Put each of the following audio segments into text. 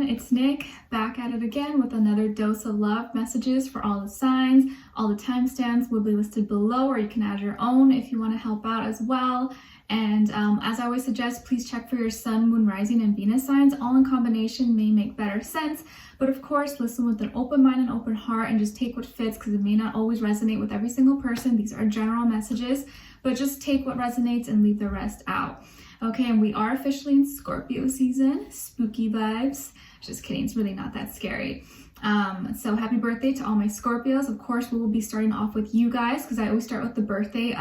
it's Nick back at it again with another dose of love messages for all the signs. All the timestamps will be listed below, or you can add your own if you want to help out as well. And as I always suggest, please check for your sun, moon, rising, and Venus signs. All in combination may make better sense, but of course listen with an open mind and open heart and just take what fits, because it may not always resonate with every single person. These are general messages, but just take what resonates and leave the rest out. Okay, and we are officially in Scorpio season. Spooky vibes. Just kidding, it's really not that scary. So happy birthday to all my Scorpios. Of course, we will be starting off with you guys, because I always start with the birthday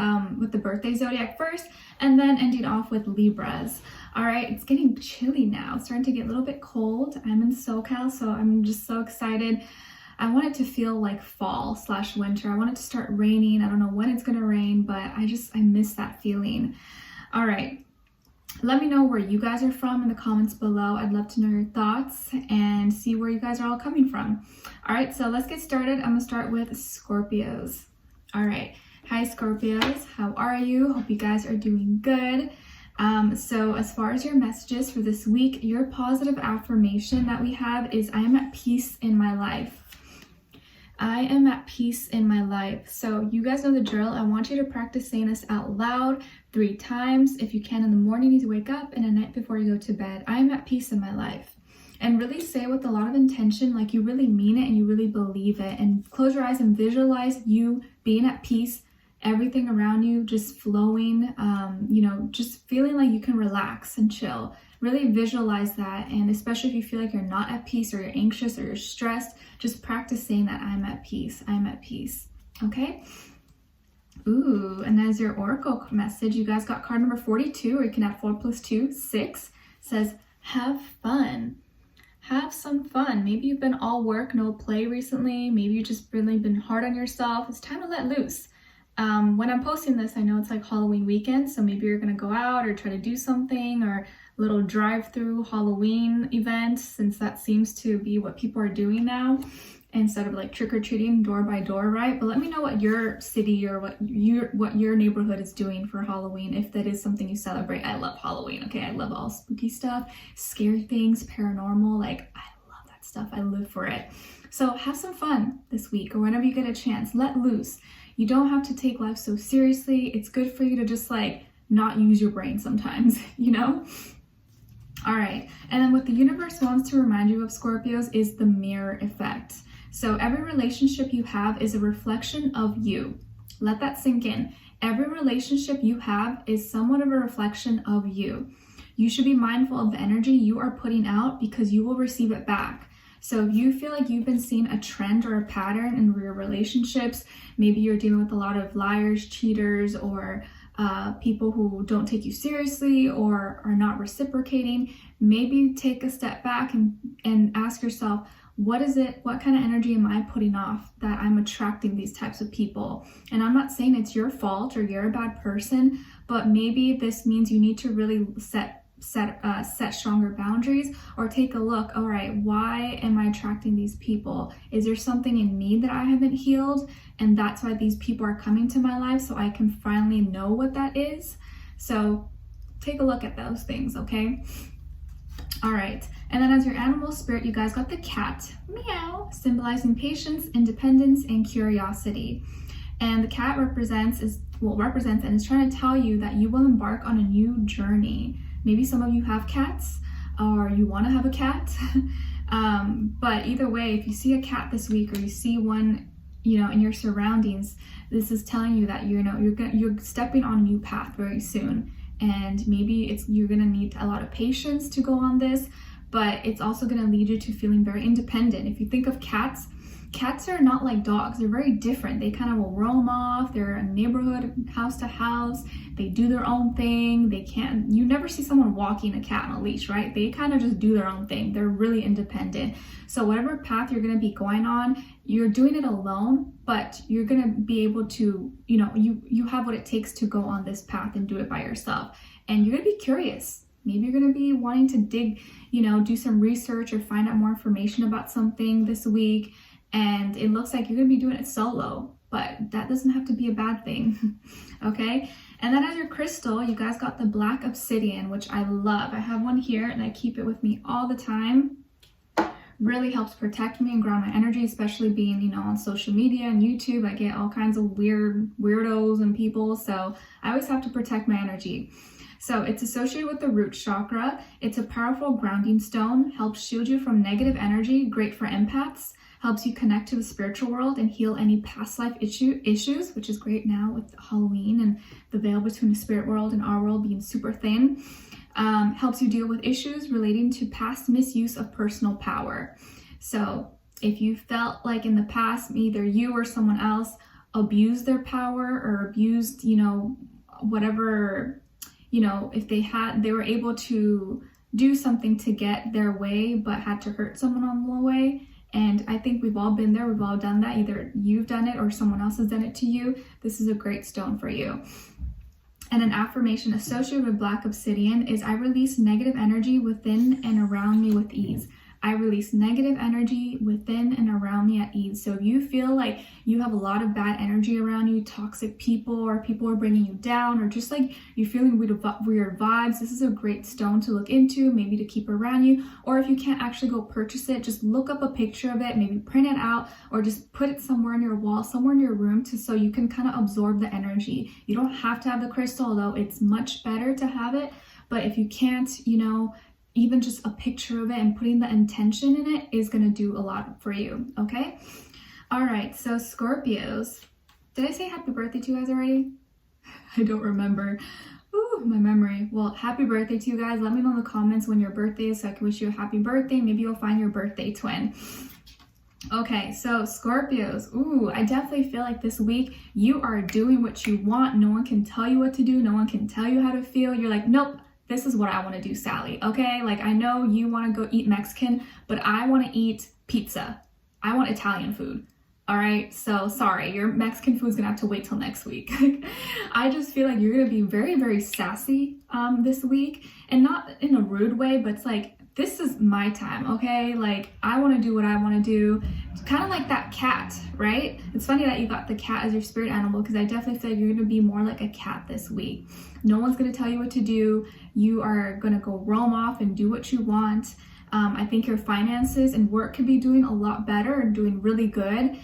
zodiac first, and then ending off with Libras. All right, it's getting chilly now. It's starting to get a little bit cold. I'm in SoCal, so I'm just so excited. I want it to feel like fall/winter. I want it to start raining. I don't know when it's gonna rain, but I miss that feeling. All right. Let me know where you guys are from in the comments below. I'd love to know your thoughts and see where you guys are all coming from. All right, so let's get started. I'm gonna start with Scorpios. All right, hi Scorpios, how are you? Hope you guys are doing good. So as far as your messages for this week, your positive affirmation that we have is I am at peace in my life. I am at peace in my life. So you guys know the drill. I want you to practice saying this out loud 3 times. If you can, in the morning you wake up, and at night before you go to bed. I am at peace in my life. And really say it with a lot of intention, like you really mean it and you really believe it. And close your eyes and visualize you being at peace, everything around you just flowing, just feeling like you can relax and chill. Really visualize that, and especially if you feel like you're not at peace, or you're anxious, or you're stressed, just practice saying that I'm at peace, I'm at peace, okay? Ooh, and as your oracle message, you guys got card number 42, or you can add 4 + 2, 6, says have fun. Have some fun. Maybe you've been all work, no play recently. Maybe you've just really been hard on yourself. It's time to let loose. When I'm posting this, I know it's like Halloween weekend, so maybe you're gonna go out or try to do something, or little drive-through Halloween event, since that seems to be what people are doing now, instead of like trick-or-treating door by door, right? But let me know what your city or what your neighborhood is doing for Halloween, if that is something you celebrate. I love Halloween, okay? I love all spooky stuff, scary things, paranormal, like I love that stuff. I live for it. So have some fun this week, or whenever you get a chance, let loose. You don't have to take life so seriously. It's good for you to just like not use your brain sometimes, you know? All right, and then what the universe wants to remind you of, Scorpios, is the mirror effect. So every relationship you have is a reflection of you. Let that sink in. Every relationship you have is somewhat of a reflection of you. You should be mindful of the energy you are putting out, because you will receive it back. So if you feel like you've been seeing a trend or a pattern in your relationships, maybe you're dealing with a lot of liars, cheaters, or people who don't take you seriously or are not reciprocating, maybe take a step back and ask yourself, what kind of energy am I putting off that I'm attracting these types of people? And I'm not saying it's your fault or you're a bad person, but maybe this means you need to really set stronger boundaries, or take a look. All right, why am I attracting these people? Is there something in me that I haven't healed, and that's why these people are coming to my life, so I can finally know what that is? So take a look at those things, okay? All right, and then as your animal spirit, you guys got the cat, meow, symbolizing patience, independence, and curiosity. And the cat represents and is trying to tell you that you will embark on a new journey. Maybe some of you have cats, or you want to have a cat. But either way, if you see a cat this week, or you see one, in your surroundings, this is telling you that you're stepping on a new path very soon. And maybe you're gonna need a lot of patience to go on this, but it's also gonna lead you to feeling very independent. If you think of cats are not like dogs. They're very different. They kind of will roam off. They're a neighborhood, house to house. They do their own thing. You never see someone walking a cat on a leash, right? They kind of just do their own thing. They're really independent. So whatever path you're going to be going on, you're doing it alone, but you're going to be able to, you have what it takes to go on this path and do it by yourself. And you're going to be curious. Maybe you're going to be wanting to dig, do some research or find out more information about something this week. And it looks like you're going to be doing it solo, but that doesn't have to be a bad thing, okay? And then as your crystal, you guys got the black obsidian, which I love. I have one here and I keep it with me all the time. really helps protect me and ground my energy, especially being, you know, on social media and YouTube. I get all kinds of weirdos and people, so I always have to protect my energy. So it's associated with the root chakra. It's a powerful grounding stone, helps shield you from negative energy, great for empaths, helps you connect to the spiritual world and heal any past life issues, which is great now with Halloween and the veil between the spirit world and our world being super thin. Helps you deal with issues relating to past misuse of personal power. So if you felt like in the past, either you or someone else abused their power or abused, you know, whatever, you know, if they were able to do something to get their way, but had to hurt someone on the way. And I think we've all been there. We've all done that. Either you've done it or someone else has done it to you. This is a great stone for you. And an affirmation associated with black obsidian is, I release negative energy within and around me with ease. I release negative energy within and around me at ease. So if you feel like you have a lot of bad energy around you, toxic people, or people are bringing you down, or just like you're feeling weird vibes, this is a great stone to look into, maybe to keep around you. Or if you can't actually go purchase it, just look up a picture of it, maybe print it out, or just put it somewhere in your wall, somewhere in your room, so you can kind of absorb the energy. You don't have to have the crystal, although it's much better to have it. But if you can't, you know, even just a picture of it and putting the intention in it is going to do a lot for you, okay? All right, so Scorpios. Did I say happy birthday to you guys already? I don't remember. Ooh, my memory. Well, happy birthday to you guys. Let me know in the comments when your birthday is so I can wish you a happy birthday. Maybe you'll find your birthday twin. Okay, so Scorpios. Ooh, I definitely feel like this week you are doing what you want. No one can tell you what to do. No one can tell you how to feel. You're like, nope. This is what I want to do, Sally, okay? Like, I know you want to go eat Mexican, but I want to eat pizza. I want Italian food, all right? So, sorry, your Mexican food's going to have to wait till next week. I just feel like you're going to be very, very sassy this week, and not in a rude way, but it's like, this is my time, okay? Like, I want to do what I want to do. It's kind of like that cat, right? It's funny that you got the cat as your spirit animal, because I definitely feel like you're going to be more like a cat this week. No one's going to tell you what to do. You are going to go roam off and do what you want. I think your finances and work could be doing a lot better and doing really good.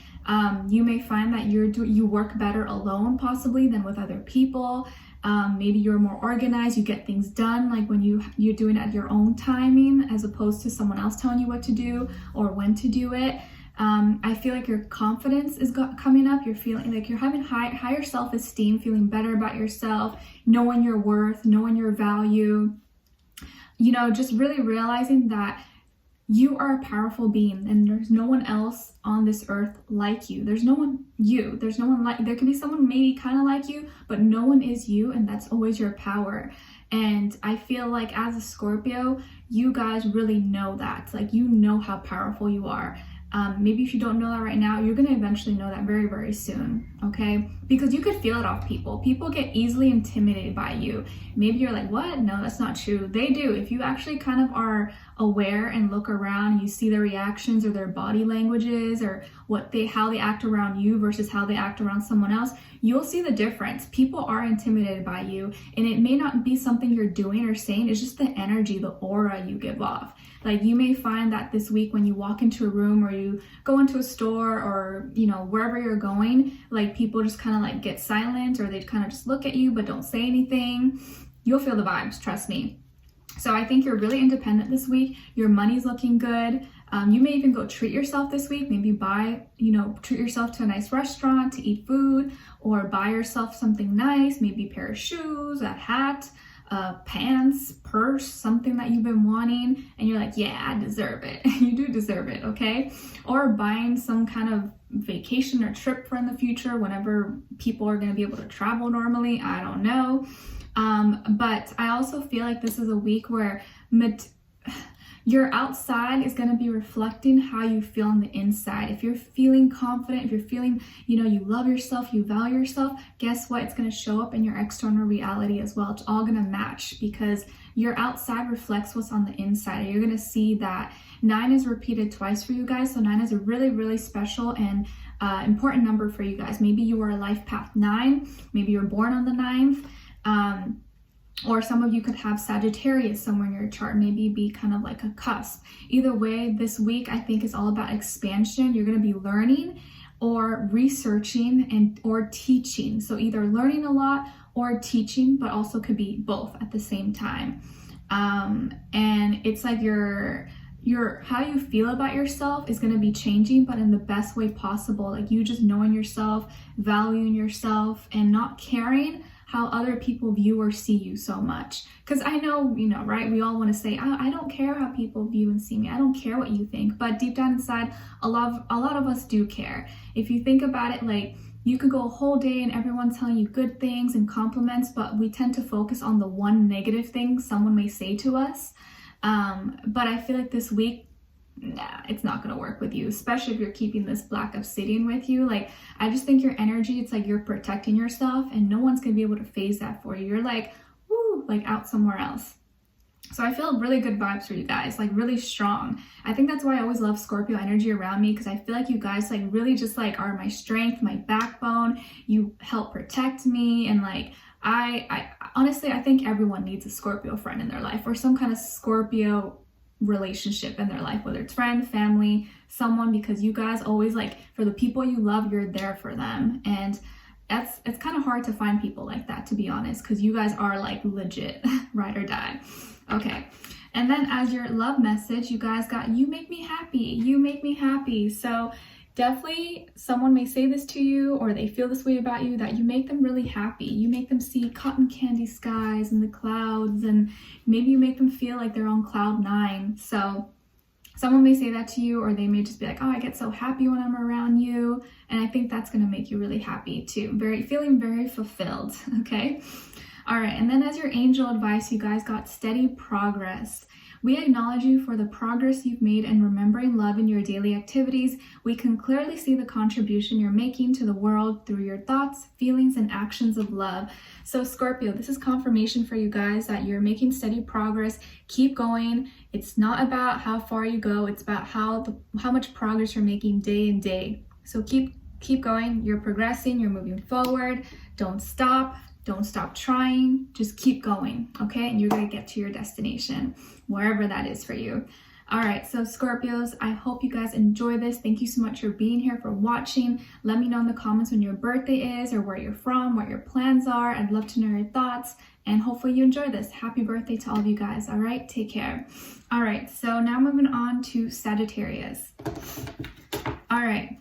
You may find that you work better alone possibly than with other people. Maybe you're more organized, you get things done like when you're doing it at your own timing as opposed to someone else telling you what to do or when to do it. I feel like your confidence is coming up. You're feeling like you're having higher self-esteem, feeling better about yourself, knowing your worth, knowing your value. You know, just really realizing that you are a powerful being and there's no one else on this earth like you. There's no one you. There's no one like you. There could be someone maybe kind of like you, but no one is you, and that's always your power. And I feel like as a Scorpio, you guys really know that. Like, you know how powerful you are. Maybe if you don't know that right now, you're going to eventually know that very, very soon, okay? Because you could feel it off people. People get easily intimidated by you. Maybe you're like, what? No, that's not true. They do. If you actually kind of are aware and look around, you see their reactions or their body languages or how they act around you versus how they act around someone else, you'll see the difference. People are intimidated by you, and it may not be something you're doing or saying. It's just the energy, the aura you give off. Like, you may find that this week when you walk into a room or you go into a store or, you know, wherever you're going, like, people just kind of like get silent or they kind of just look at you but don't say anything. You'll feel the vibes, trust me. So I think you're really independent this week. Your money's looking good. You may even go treat yourself this week. Maybe treat yourself to a nice restaurant to eat food, or buy yourself something nice, maybe a pair of shoes, a hat, pants, purse, something that you've been wanting, and you're like, yeah, I deserve it. You do deserve it, okay? Or buying some kind of vacation or trip for in the future whenever people are going to be able to travel normally. I don't know. But I also feel like this is a week where your outside is going to be reflecting how you feel on the inside. If you're feeling confident, if you're feeling, you love yourself, you value yourself, guess what? It's going to show up in your external reality as well. It's all going to match because your outside reflects what's on the inside. You're going to see that 9 is repeated twice for you guys. So 9 is a really, really special and important number for you guys. Maybe you were a life path 9. Maybe you were born on the 9th. Or some of you could have Sagittarius somewhere in your chart, maybe be kind of like a cusp. Either way, this week I think is all about expansion. You're going to be learning or researching and or teaching. So either learning a lot or teaching, but also could be both at the same time. And it's like your how you feel about yourself is going to be changing, but in the best way possible. Like you just knowing yourself, valuing yourself, and not caring how other people view or see you so much. Because I know, you know, right? We all want to say, I don't care how people view and see me. I don't care what you think. But deep down inside, a lot of us do care. If you think about it, like you could go a whole day and everyone's telling you good things and compliments, but we tend to focus on the one negative thing someone may say to us. But I feel like this week, nah, it's not going to work with you, especially if you're keeping this black obsidian with you. Like, I just think your energy, it's like you're protecting yourself and no one's going to be able to phase that for you. You're like, woo, like out somewhere else. So I feel really good vibes for you guys, like really strong. I think that's why I always love Scorpio energy around me, because I feel like you guys like really just like are my strength, my backbone. You help protect me, and like I honestly, I think everyone needs a Scorpio friend in their life, or some kind of Scorpio relationship in their life, whether it's friend, family, someone, because you guys always, like, for the people you love, you're there for them. And it's kind of hard to find people like that, to be honest, because you guys are like legit ride or die. Okay, and then as your love message, you guys got, you make me happy, you make me happy. So definitely someone may say this to you, or they feel this way about you, that you make them really happy. You make them see cotton candy skies and the clouds, and maybe you make them feel like they're on cloud 9. So someone may say that to you, or they may just be like, oh, I get so happy when I'm around you. And I think that's going to make you really happy too. Feeling very fulfilled. Okay. All right. And then as your angel advice, you guys got steady progress. We acknowledge you for the progress you've made in remembering love in your daily activities. We can clearly see the contribution you're making to the world through your thoughts, feelings, and actions of love. So Scorpio, this is confirmation for you guys that you're making steady progress. Keep going. It's not about how far you go. It's about how much progress you're making day in day. So keep going. You're progressing. You're moving forward. Don't stop. Don't stop trying. Just keep going, okay? And you're going to get to your destination, wherever that is for you. All right, so Scorpios, I hope you guys enjoy this. Thank you so much for being here, for watching. Let me know in the comments when your birthday is, or where you're from, what your plans are. I'd love to know your thoughts, and hopefully you enjoy this. Happy birthday to all of you guys, all right? Take care. All right, so now moving on to Sagittarius. All right.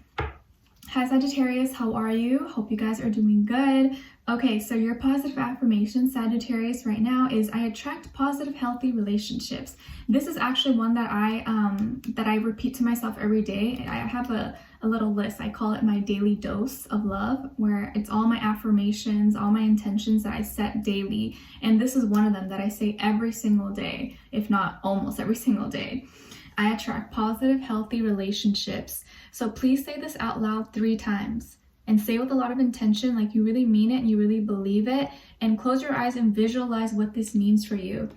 Hi Sagittarius, how are you? Hope you guys are doing good. Okay, so your positive affirmation, Sagittarius, right now is I attract positive, healthy relationships. This is actually one that I repeat to myself every day. I have a little list. I call it my daily dose of love, where it's all my affirmations, all my intentions that I set daily. And this is one of them that I say every single day, if not almost every single day. I attract positive, healthy relationships. So please say this out loud 3 times. And say with a lot of intention, like you really mean it and you really believe it. And close your eyes and visualize what this means for you.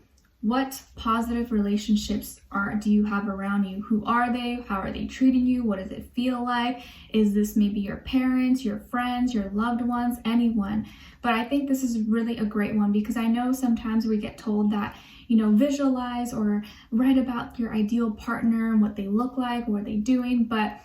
What positive relationships do you have around you? Who are they? How are they treating you? What does it feel like? Is this maybe your parents, your friends, your loved ones, anyone? But I think this is really a great one, because I know sometimes we get told that, you know, visualize or write about your ideal partner and what they look like, what they're doing, but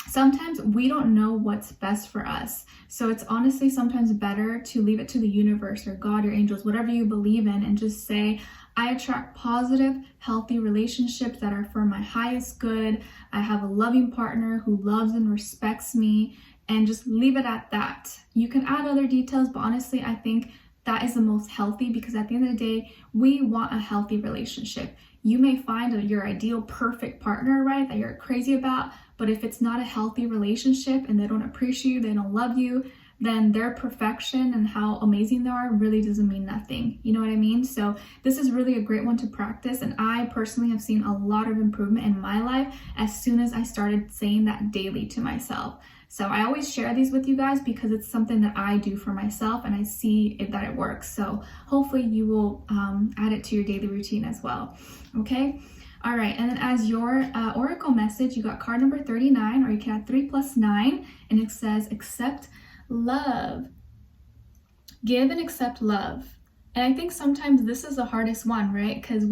sometimes we don't know what's best for us. So it's honestly sometimes better to leave it to the universe or God or angels, whatever you believe in, and just say, I attract positive, healthy relationships that are for my highest good. I have a loving partner who loves and respects me, and just leave it at that. You can add other details, but honestly, I think that is the most healthy, because at the end of the day, we want a healthy relationship. You may find your ideal perfect partner, right, that you're crazy about, but if it's not a healthy relationship and they don't appreciate you, they don't love you, then their perfection and how amazing they are really doesn't mean nothing. You know what I mean? So this is really a great one to practice. And I personally have seen a lot of improvement in my life as soon as I started saying that daily to myself. So I always share these with you guys because it's something that I do for myself and I see that it works. So hopefully you will add it to your daily routine as well. Okay. All right. And then as your oracle message, you got card number 39, or you can add 3 + 9, and it says, accept love. Give and accept love. And I think sometimes this is the hardest one, right? Because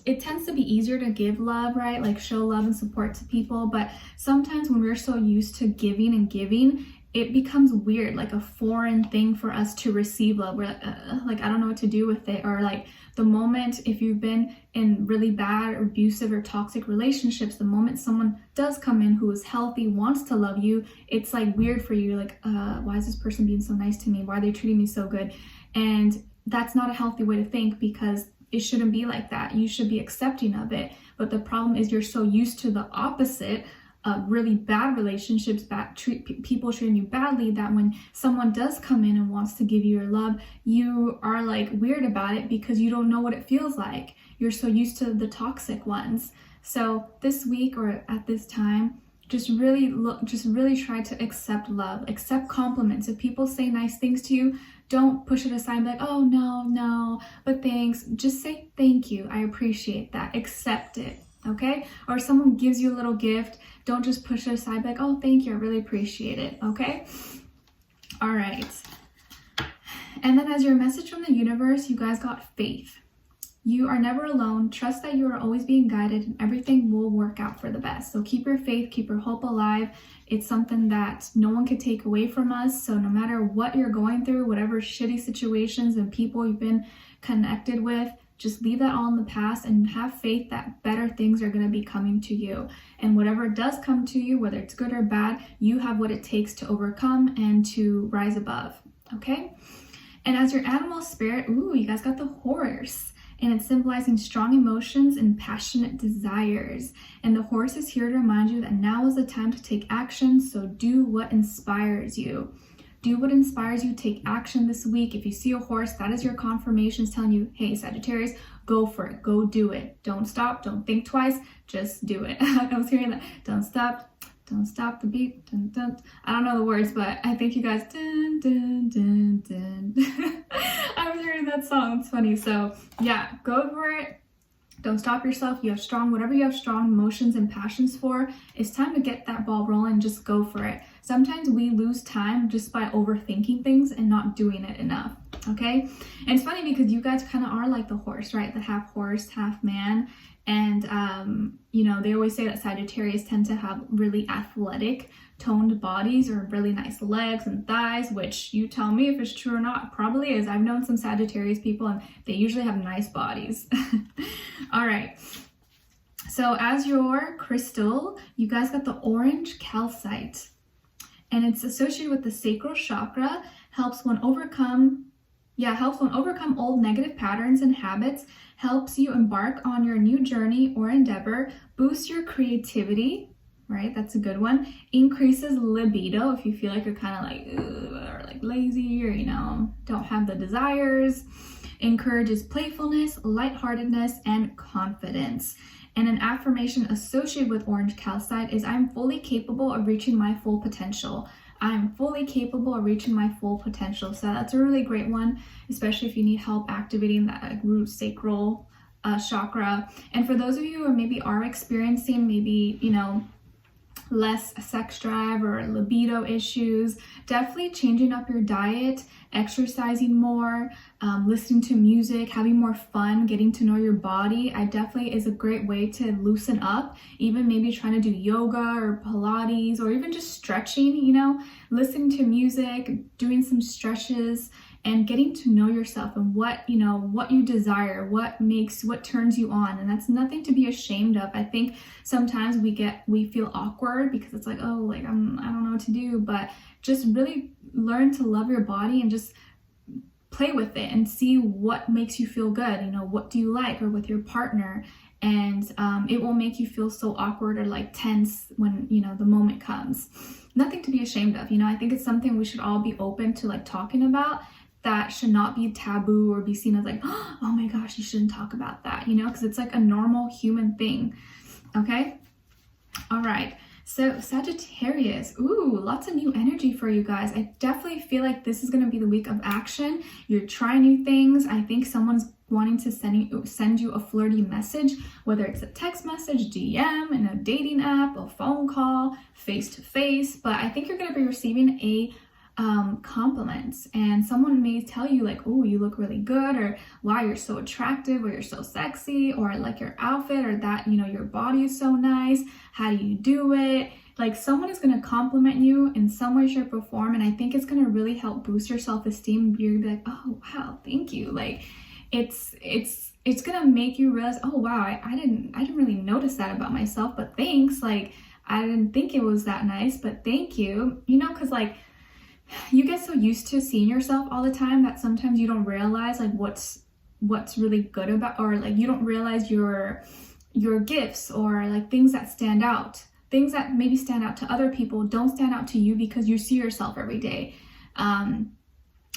it tends to be easier to give love, right? Like show love and support to people. But sometimes when we're so used to giving and giving, it becomes weird, like a foreign thing for us to receive love. We're like I don't know what to do with it. Or like the moment, if you've been in really bad or abusive or toxic relationships, the moment someone does come in who is healthy, wants to love you, it's like weird for you. Like, why is this person being so nice to me? Why are they treating me so good? And that's not a healthy way to think, because it shouldn't be like that. You should be accepting of it. But the problem is you're so used to the opposite, really bad relationships, people treating you badly, that when someone does come in and wants to give you your love, you are like weird about it because you don't know what it feels like. You're so used to the toxic ones. So this week or at this time, just really try to accept love, accept compliments. If people say nice things to you, don't push it aside and be like, oh no, but thanks. Just say thank you. I appreciate that. Accept it. Okay? Or if someone gives you a little gift, don't just push it aside, like, oh, thank you, I really appreciate it. Okay? All right. And then as your message from the universe, you guys got faith. You are never alone. Trust that you are always being guided and everything will work out for the best. So keep your faith, keep your hope alive. It's something that no one can take away from us. So no matter what you're going through, whatever shitty situations and people you've been connected with, just leave that all in the past and have faith that better things are going to be coming to you. And whatever does come to you, whether it's good or bad, you have what it takes to overcome and to rise above. Okay? And as your animal spirit, you guys got the horse. And it's symbolizing strong emotions and passionate desires. And the horse is here to remind you that now is the time to take action. So do what inspires you. Do what inspires you. Take action this week. If you see a horse, that is your confirmation telling you, hey, Sagittarius, go for it. Go do it. Don't stop. Don't think twice. Just do it. I was hearing that. Don't stop the beat. Dun, dun. I don't know the words, but I think you guys, dun, dun, dun, dun. I was hearing that song. It's funny. So yeah, go for it. Don't stop yourself. Whatever you have strong emotions and passions for, it's time to get that ball rolling. Just go for it. Sometimes we lose time just by overthinking things and not doing it enough. Okay. And it's funny because you guys kind of are like the horse, right? The half horse, half man. And, they always say that Sagittarius tend to have really athletic, toned bodies or really nice legs and thighs, which you tell me if it's true or not. It probably is. I've known some Sagittarius people and they usually have nice bodies. All right. So as your crystal, you guys got the orange calcite. And it's associated with the sacral chakra, helps one overcome old negative patterns and habits, helps you embark on your new journey or endeavor, boosts your creativity, right? That's a good one. Increases libido if you feel like you're kind of like lazy or, don't have the desires. Encourages playfulness, lightheartedness, and confidence. And an affirmation associated with orange calcite is, I'm fully capable of reaching my full potential. I'm fully capable of reaching my full potential. So that's a really great one, especially if you need help activating that root sacral chakra. And for those of you who maybe are experiencing less sex drive or libido issues, definitely changing up your diet, exercising more, listening to music, having more fun, getting to know your body, definitely is a great way to loosen up. Even maybe trying to do yoga or Pilates or even just stretching, listening to music, doing some stretches, and getting to know yourself and what you desire, what turns you on. And that's nothing to be ashamed of. I think sometimes we feel awkward because it's like, I don't know what to do, but just really learn to love your body and just play with it and see what makes you feel good. What do you like, or with your partner, and it will make you feel so awkward or like tense when the moment comes. Nothing to be ashamed of. I think it's something we should all be open to talking about. That should not be taboo or be seen as like, oh my gosh, you shouldn't talk about that, because it's like a normal human thing. Okay. All right. So Sagittarius, lots of new energy for you guys. I definitely feel like this is going to be the week of action. You're trying new things. I think someone's wanting to send you a flirty message, whether it's a text message, DM, in a dating app, a phone call, face-to-face. But I think you're going to be receiving a compliments, and someone may tell you like, oh, you look really good, or wow, you're so attractive, or you're so sexy, or like your outfit, or that, you know, your body is so nice, how do you do it? Like someone is going to compliment you in some way, shape, or form, and I think it's going to really help boost your self-esteem. You're gonna be like, oh wow, thank you. Like it's gonna make you realize, oh wow, I didn't really notice that about myself, but thanks. Like I didn't think it was that nice, but thank you. You know, because like you get so used to seeing yourself all the time that sometimes you don't realize like what's really good about, or like you don't realize your gifts, or like things that stand out. Things that maybe stand out to other people don't stand out to you because you see yourself every day.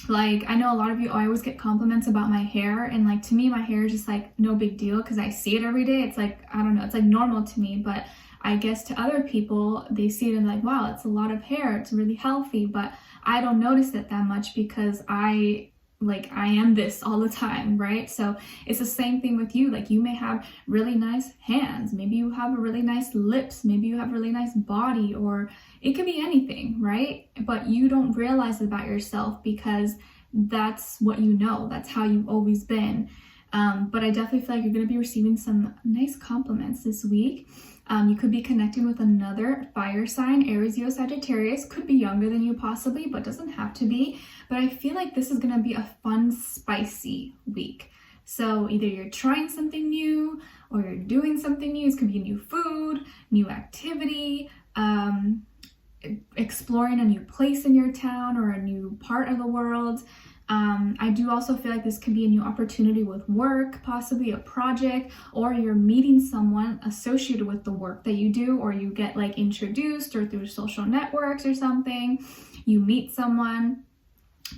Like I know a lot of you, I always get compliments about my hair, and like to me my hair is just like no big deal because I see it every day. It's like, I don't know, it's like normal to me, but I guess to other people they see it and like, wow, it's a lot of hair, it's really healthy, but I don't notice it that much because I am this all the time, right? So it's the same thing with you. Like you may have really nice hands, maybe you have a really nice lips, maybe you have a really nice body, or it could be anything, right? But you don't realize it about yourself because that's what you know, that's how you've always been. But I definitely feel like you're going to be receiving some nice compliments this week. You could be connecting with another fire sign, Aries, Leo, Sagittarius, could be younger than you possibly, but doesn't have to be. But I feel like this is going to be a fun, spicy week. So either you're trying something new or you're doing something new. It could be new food, new activity, exploring a new place in your town or a new part of the world. I do also feel like this could be a new opportunity with work, possibly a project, or you're meeting someone associated with the work that you do, or you get like introduced or through social networks or something, you meet someone.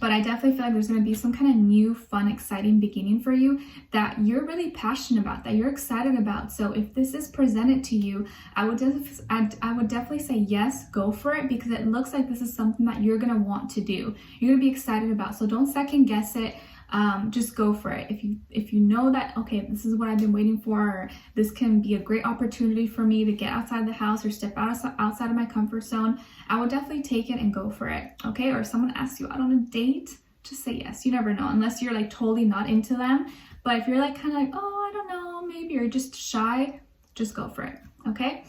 But I definitely feel like there's going to be some kind of new, fun, exciting beginning for you that you're really passionate about, that you're excited about. So if this is presented to you, I would definitely say yes, go for it, because it looks like this is something that you're going to want to do. You're going to be excited about. So don't second guess it. Just go for it. If you know that, okay, this is what I've been waiting for, or this can be a great opportunity for me to get outside the house or step outside of my comfort zone, I would definitely take it and go for it. Okay? Or if someone asks you out on a date, just say yes. You never know, unless you're like totally not into them. But if you're like kind of like, oh, I don't know, maybe you're just shy, just go for it. Okay?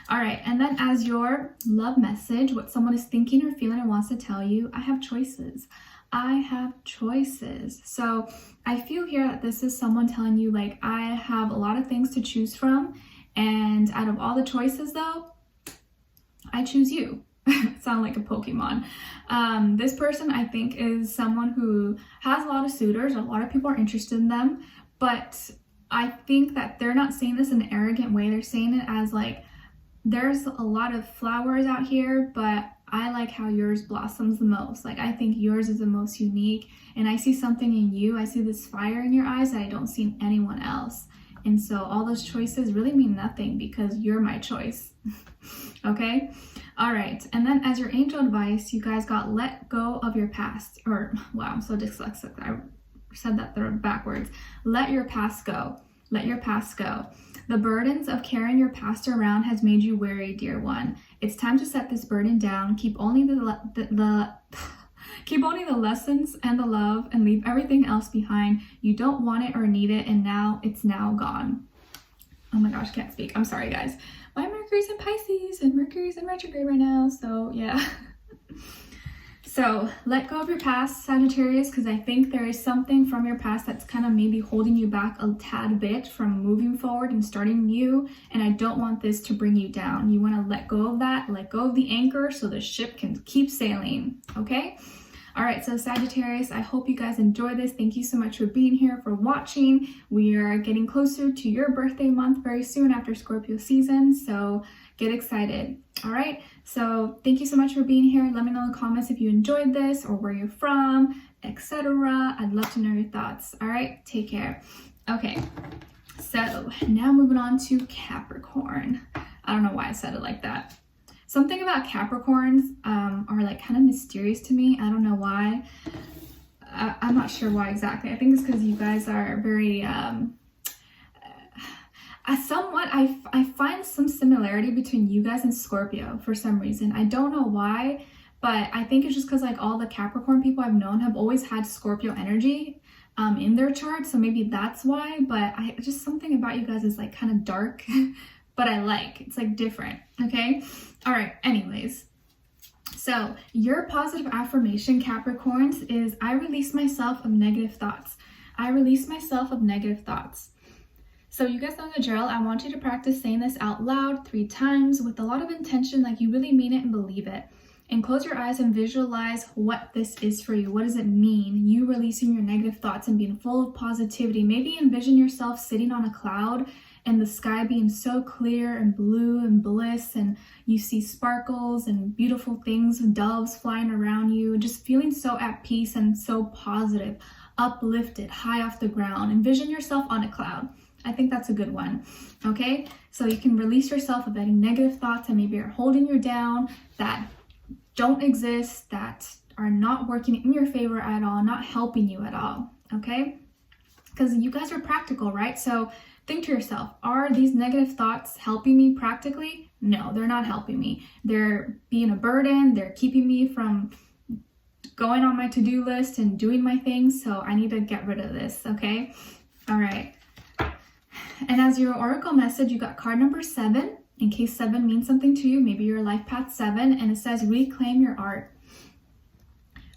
All right, and then as your love message, what someone is thinking or feeling and wants to tell you, I have choices. I have choices. So I feel here that this is someone telling you like, I have a lot of things to choose from, and out of all the choices though, I choose you. Sound like a Pokemon. This person I think is someone who has a lot of suitors. A lot of people are interested in them, but I think that they're not saying this in an arrogant way. They're saying it as like, there's a lot of flowers out here, but I like how yours blossoms the most. Like I think yours is the most unique, and I see something in you. I see this fire in your eyes that I don't see in anyone else. And so all those choices really mean nothing because you're my choice. Okay? All right. And then as your angel advice, you guys got let go of your past. Or, wow, I'm so dyslexic. I said that backwards. Let your past go. Let your past go. The burdens of carrying your past around has made you weary, dear one. It's time to set this burden down. Keep only keep only the lessons and the love, and leave everything else behind. You don't want it or need it, and now it's now gone. Oh my gosh, can't speak. I'm sorry, guys. My Mercury's in Pisces, and Mercury's in retrograde right now, so yeah. So let go of your past, Sagittarius, because I think there is something from your past that's kind of maybe holding you back a tad bit from moving forward and starting new. And I don't want this to bring you down. You want to let go of that, let go of the anchor so the ship can keep sailing. Okay? All right, so Sagittarius, I hope you guys enjoy this. Thank you so much for being here, for watching. We are getting closer to your birthday month very soon after Scorpio season, so get excited. All right, so thank you so much for being here. Let me know in the comments if you enjoyed this or where you're from, etc. I'd love to know your thoughts. All right, take care. Okay, so now moving on to Capricorn. I don't know why I said it like that. Something about Capricorns are like kind of mysterious to me. I don't know why. I'm not sure why exactly. I think it's because you guys are very I find some similarity between you guys and Scorpio for some reason. I don't know why, but I think it's just because like all the Capricorn people I've known have always had Scorpio energy in their chart, so maybe that's why. But I just, something about you guys is like kind of dark, but I like, it's like different. Okay, all right, anyways, so your positive affirmation, Capricorns, is I release myself of negative thoughts. I release myself of negative thoughts. So you guys know the drill. I want you to practice saying this out loud 3 times with a lot of intention, like you really mean it and believe it. And close your eyes and visualize what this is for you. What does it mean? You releasing your negative thoughts and being full of positivity. Maybe envision yourself sitting on a cloud and the sky being so clear and blue and bliss, and you see sparkles and beautiful things, doves flying around you, just feeling so at peace and so positive, uplifted, high off the ground. Envision yourself on a cloud. I think that's a good one. Okay, so you can release yourself of any negative thoughts that maybe are holding you down, that don't exist, that are not working in your favor at all, not helping you at all. Okay, because you guys are practical, right? So think to yourself, are these negative thoughts helping me practically? No, they're not helping me. They're being a burden. They're keeping me from going on my to-do list and doing my things. So I need to get rid of this. Okay, all right. And as your oracle message, you got card number 7, in case 7 means something to you. Maybe you're life path 7, and it says reclaim your art.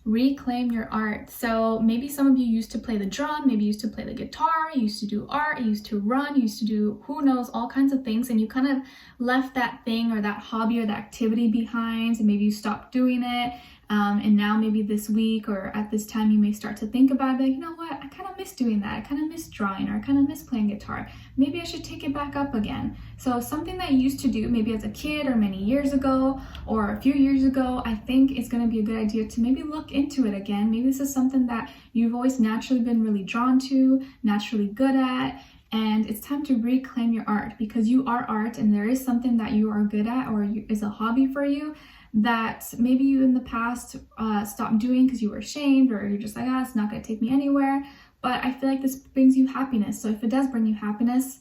Reclaim your art. So maybe some of you used to play the drum, maybe you used to play the guitar, you used to do art, you used to run, you used to do who knows, all kinds of things, and you kind of left that thing or that hobby or that activity behind, and maybe you stopped doing it. And now maybe this week or at this time you may start to think about it, like, you know what, I kind of miss doing that, I kind of miss drawing, or I kind of miss playing guitar. Maybe I should take it back up again. So something that you used to do maybe as a kid or many years ago or a few years ago, I think it's going to be a good idea to maybe look into it again. Maybe this is something that you've always naturally been really drawn to, naturally good at, and it's time to reclaim your art, because you are art and there is something that you are good at or is a hobby for you that maybe you in the past stopped doing because you were ashamed, or you're just like, it's not going to take me anywhere. But I feel like this brings you happiness. So if it does bring you happiness,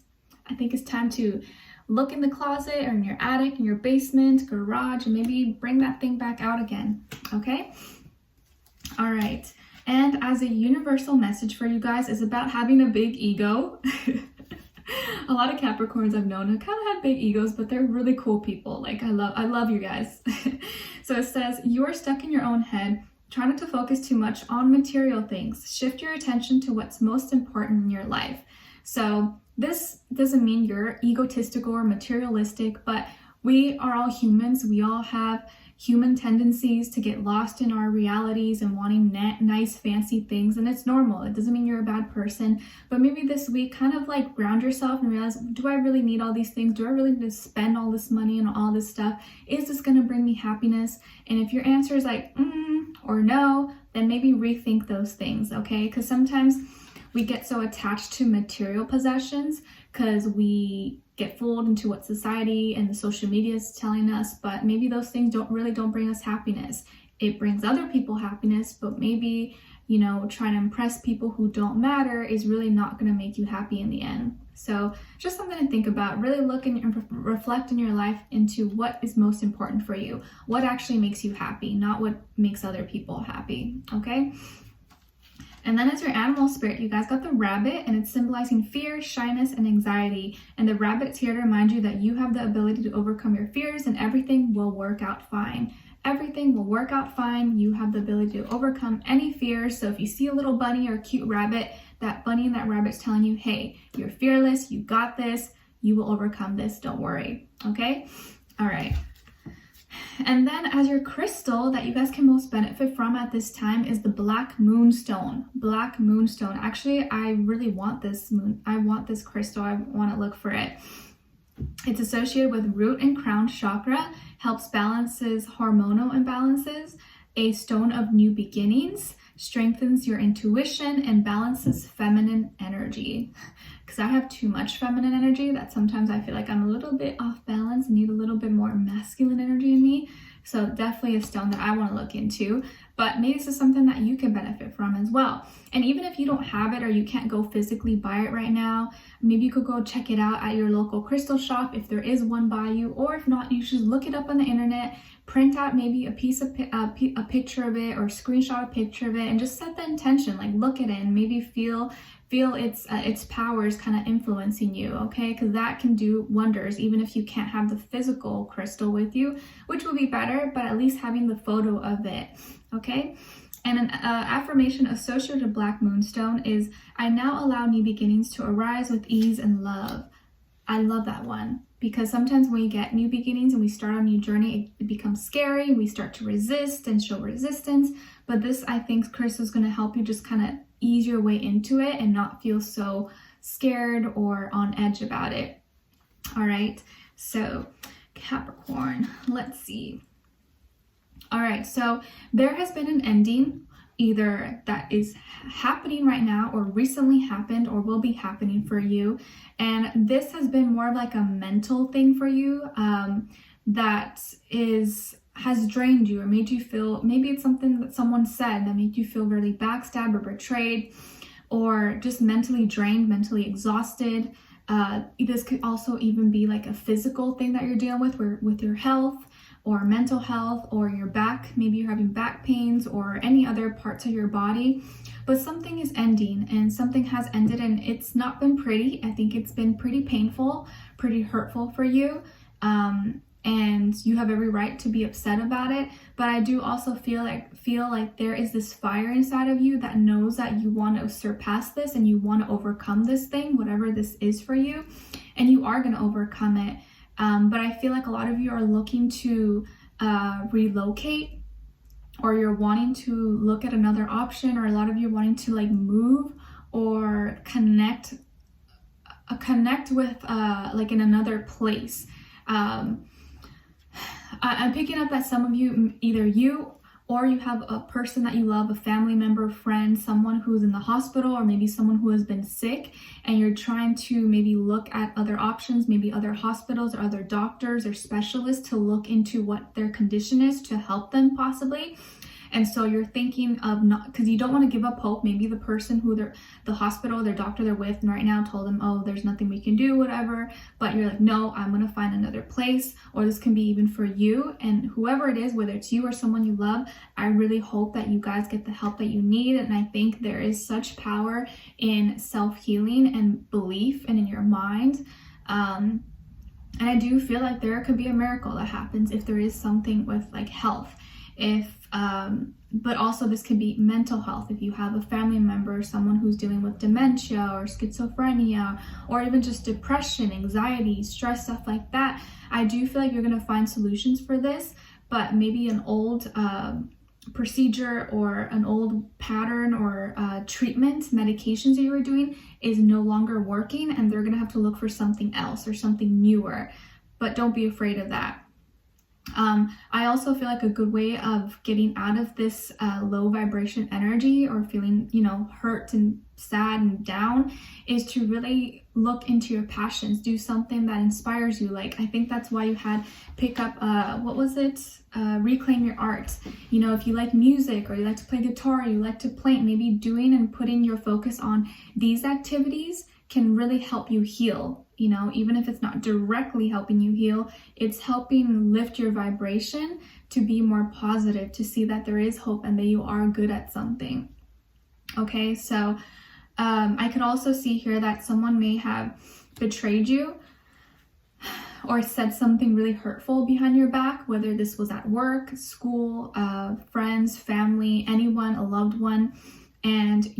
I think it's time to look in the closet or in your attic, in your basement, garage, and maybe bring that thing back out again. Okay? All right. And as a universal message for you guys is about having a big ego. A lot of Capricorns I've known have kind of had big egos, but they're really cool people. Like I love you guys. So it says, you are stuck in your own head. Try not to focus too much on material things. Shift your attention to what's most important in your life. So this doesn't mean you're egotistical or materialistic, but we are all humans. We all have human tendencies to get lost in our realities and wanting nice, fancy things, and it's normal. It doesn't mean you're a bad person, but maybe this week kind of like ground yourself and realize, do I really need all these things? Do I really need to spend all this money and all this stuff? Is this going to bring me happiness? And if your answer is like or no, then maybe rethink those things. Okay, because sometimes we get so attached to material possessions because we get fooled into what society and the social media is telling us, but maybe those things don't bring us happiness. It brings other people happiness, but maybe, you know, trying to impress people who don't matter is really not going to make you happy in the end. So just something to think about. Really look and reflect in your life into what is most important for you. What actually makes you happy, not what makes other people happy. Okay? And then as your animal spirit, you guys got the rabbit, and it's symbolizing fear, shyness, and anxiety. And the rabbit's here to remind you that you have the ability to overcome your fears and everything will work out fine. Everything will work out fine. You have the ability to overcome any fears. So if you see a little bunny or a cute rabbit, that bunny and that rabbit's telling you, hey, you're fearless, you got this, you will overcome this, don't worry. Okay? All right. And then as your crystal that you guys can most benefit from at this time is the black moonstone. Black moonstone. Actually, I really want this crystal. I want to look for it. It's associated with root and crown chakra, helps balances hormonal imbalances, a stone of new beginnings, strengthens your intuition, and balances feminine energy. Because I have too much feminine energy that sometimes I feel like I'm a little bit off balance and need a little bit more masculine energy in me. So definitely a stone that I want to look into. but maybe this is something that you can benefit from as well. And even if you don't have it or you can't go physically buy it right now, maybe you could go check it out at your local crystal shop if there is one by you, or if not, you should look it up on the internet, print out maybe a picture of it, or screenshot a picture of it, and just set the intention, like look at it and maybe feel its powers kind of influencing you, okay? Because that can do wonders, even if you can't have the physical crystal with you, which will be better, but at least having the photo of it, okay? And an affirmation associated with Black Moonstone is, I now allow new beginnings to arise with ease and love. I love that one, because sometimes when we get new beginnings and we start a new journey, it becomes scary. We start to resist and show resistance. But this, I think, crystal is going to help you just kind of ease your way into it and not feel so scared or on edge about it. All right, so Capricorn, let's see. All right, so there has been an ending, either that is happening right now or recently happened or will be happening for you. And this has been more of like a mental thing for you that has drained you or made you feel, maybe it's something that someone said that made you feel really backstabbed or betrayed, or just mentally drained, mentally exhausted. This could also even be like a physical thing that you're dealing with your health or mental health, or your back. Maybe you're having back pains or any other parts of your body. But something is ending, and something has ended, and it's not been pretty. I think it's been pretty painful, pretty hurtful for you. And you have every right to be upset about it. But I do also feel like there is this fire inside of you that knows that you want to surpass this and you want to overcome this thing, whatever this is for you, and you are going to overcome it. But I feel like a lot of you are looking to relocate, or you're wanting to look at another option, or a lot of you are wanting to like move or connect with like in another place. I'm picking up that some of you, either you or you have a person that you love, a family member, friend, someone who's in the hospital, or maybe someone who has been sick, and you're trying to maybe look at other options, maybe other hospitals or other doctors or specialists to look into what their condition is to help them possibly. And so you're thinking of not, because you don't want to give up hope. Maybe the person who the hospital, their doctor they're with right now told them, oh, there's nothing we can do, whatever. But you're like, no, I'm going to find another place. Or this can be even for you. And whoever it is, whether it's you or someone you love, I really hope that you guys get the help that you need. And I think there is such power in self-healing and belief and in your mind. And I do feel like there could be a miracle that happens if there is something with like health. But also this could be mental health. If you have a family member, someone who's dealing with dementia or schizophrenia, or even just depression, anxiety, stress, stuff like that, I do feel like you're going to find solutions for this. But maybe an old procedure or an old pattern or treatment, medications that you were doing is no longer working, and they're going to have to look for something else or something newer. But don't be afraid of that. I also feel like a good way of getting out of this low vibration energy, or feeling, hurt and sad and down, is to really look into your passions. Do something that inspires you. Like, I think that's why you had pick up, Reclaim Your Art. If you like music, or you like to play guitar, or you like to paint, maybe doing and putting your focus on these activities can really help you heal. Even if it's not directly helping you heal, it's helping lift your vibration to be more positive, to see that there is hope and that you are good at something. Okay, so I could also see here that someone may have betrayed you or said something really hurtful behind your back, whether this was at work, school, friends, family, anyone, a loved one. And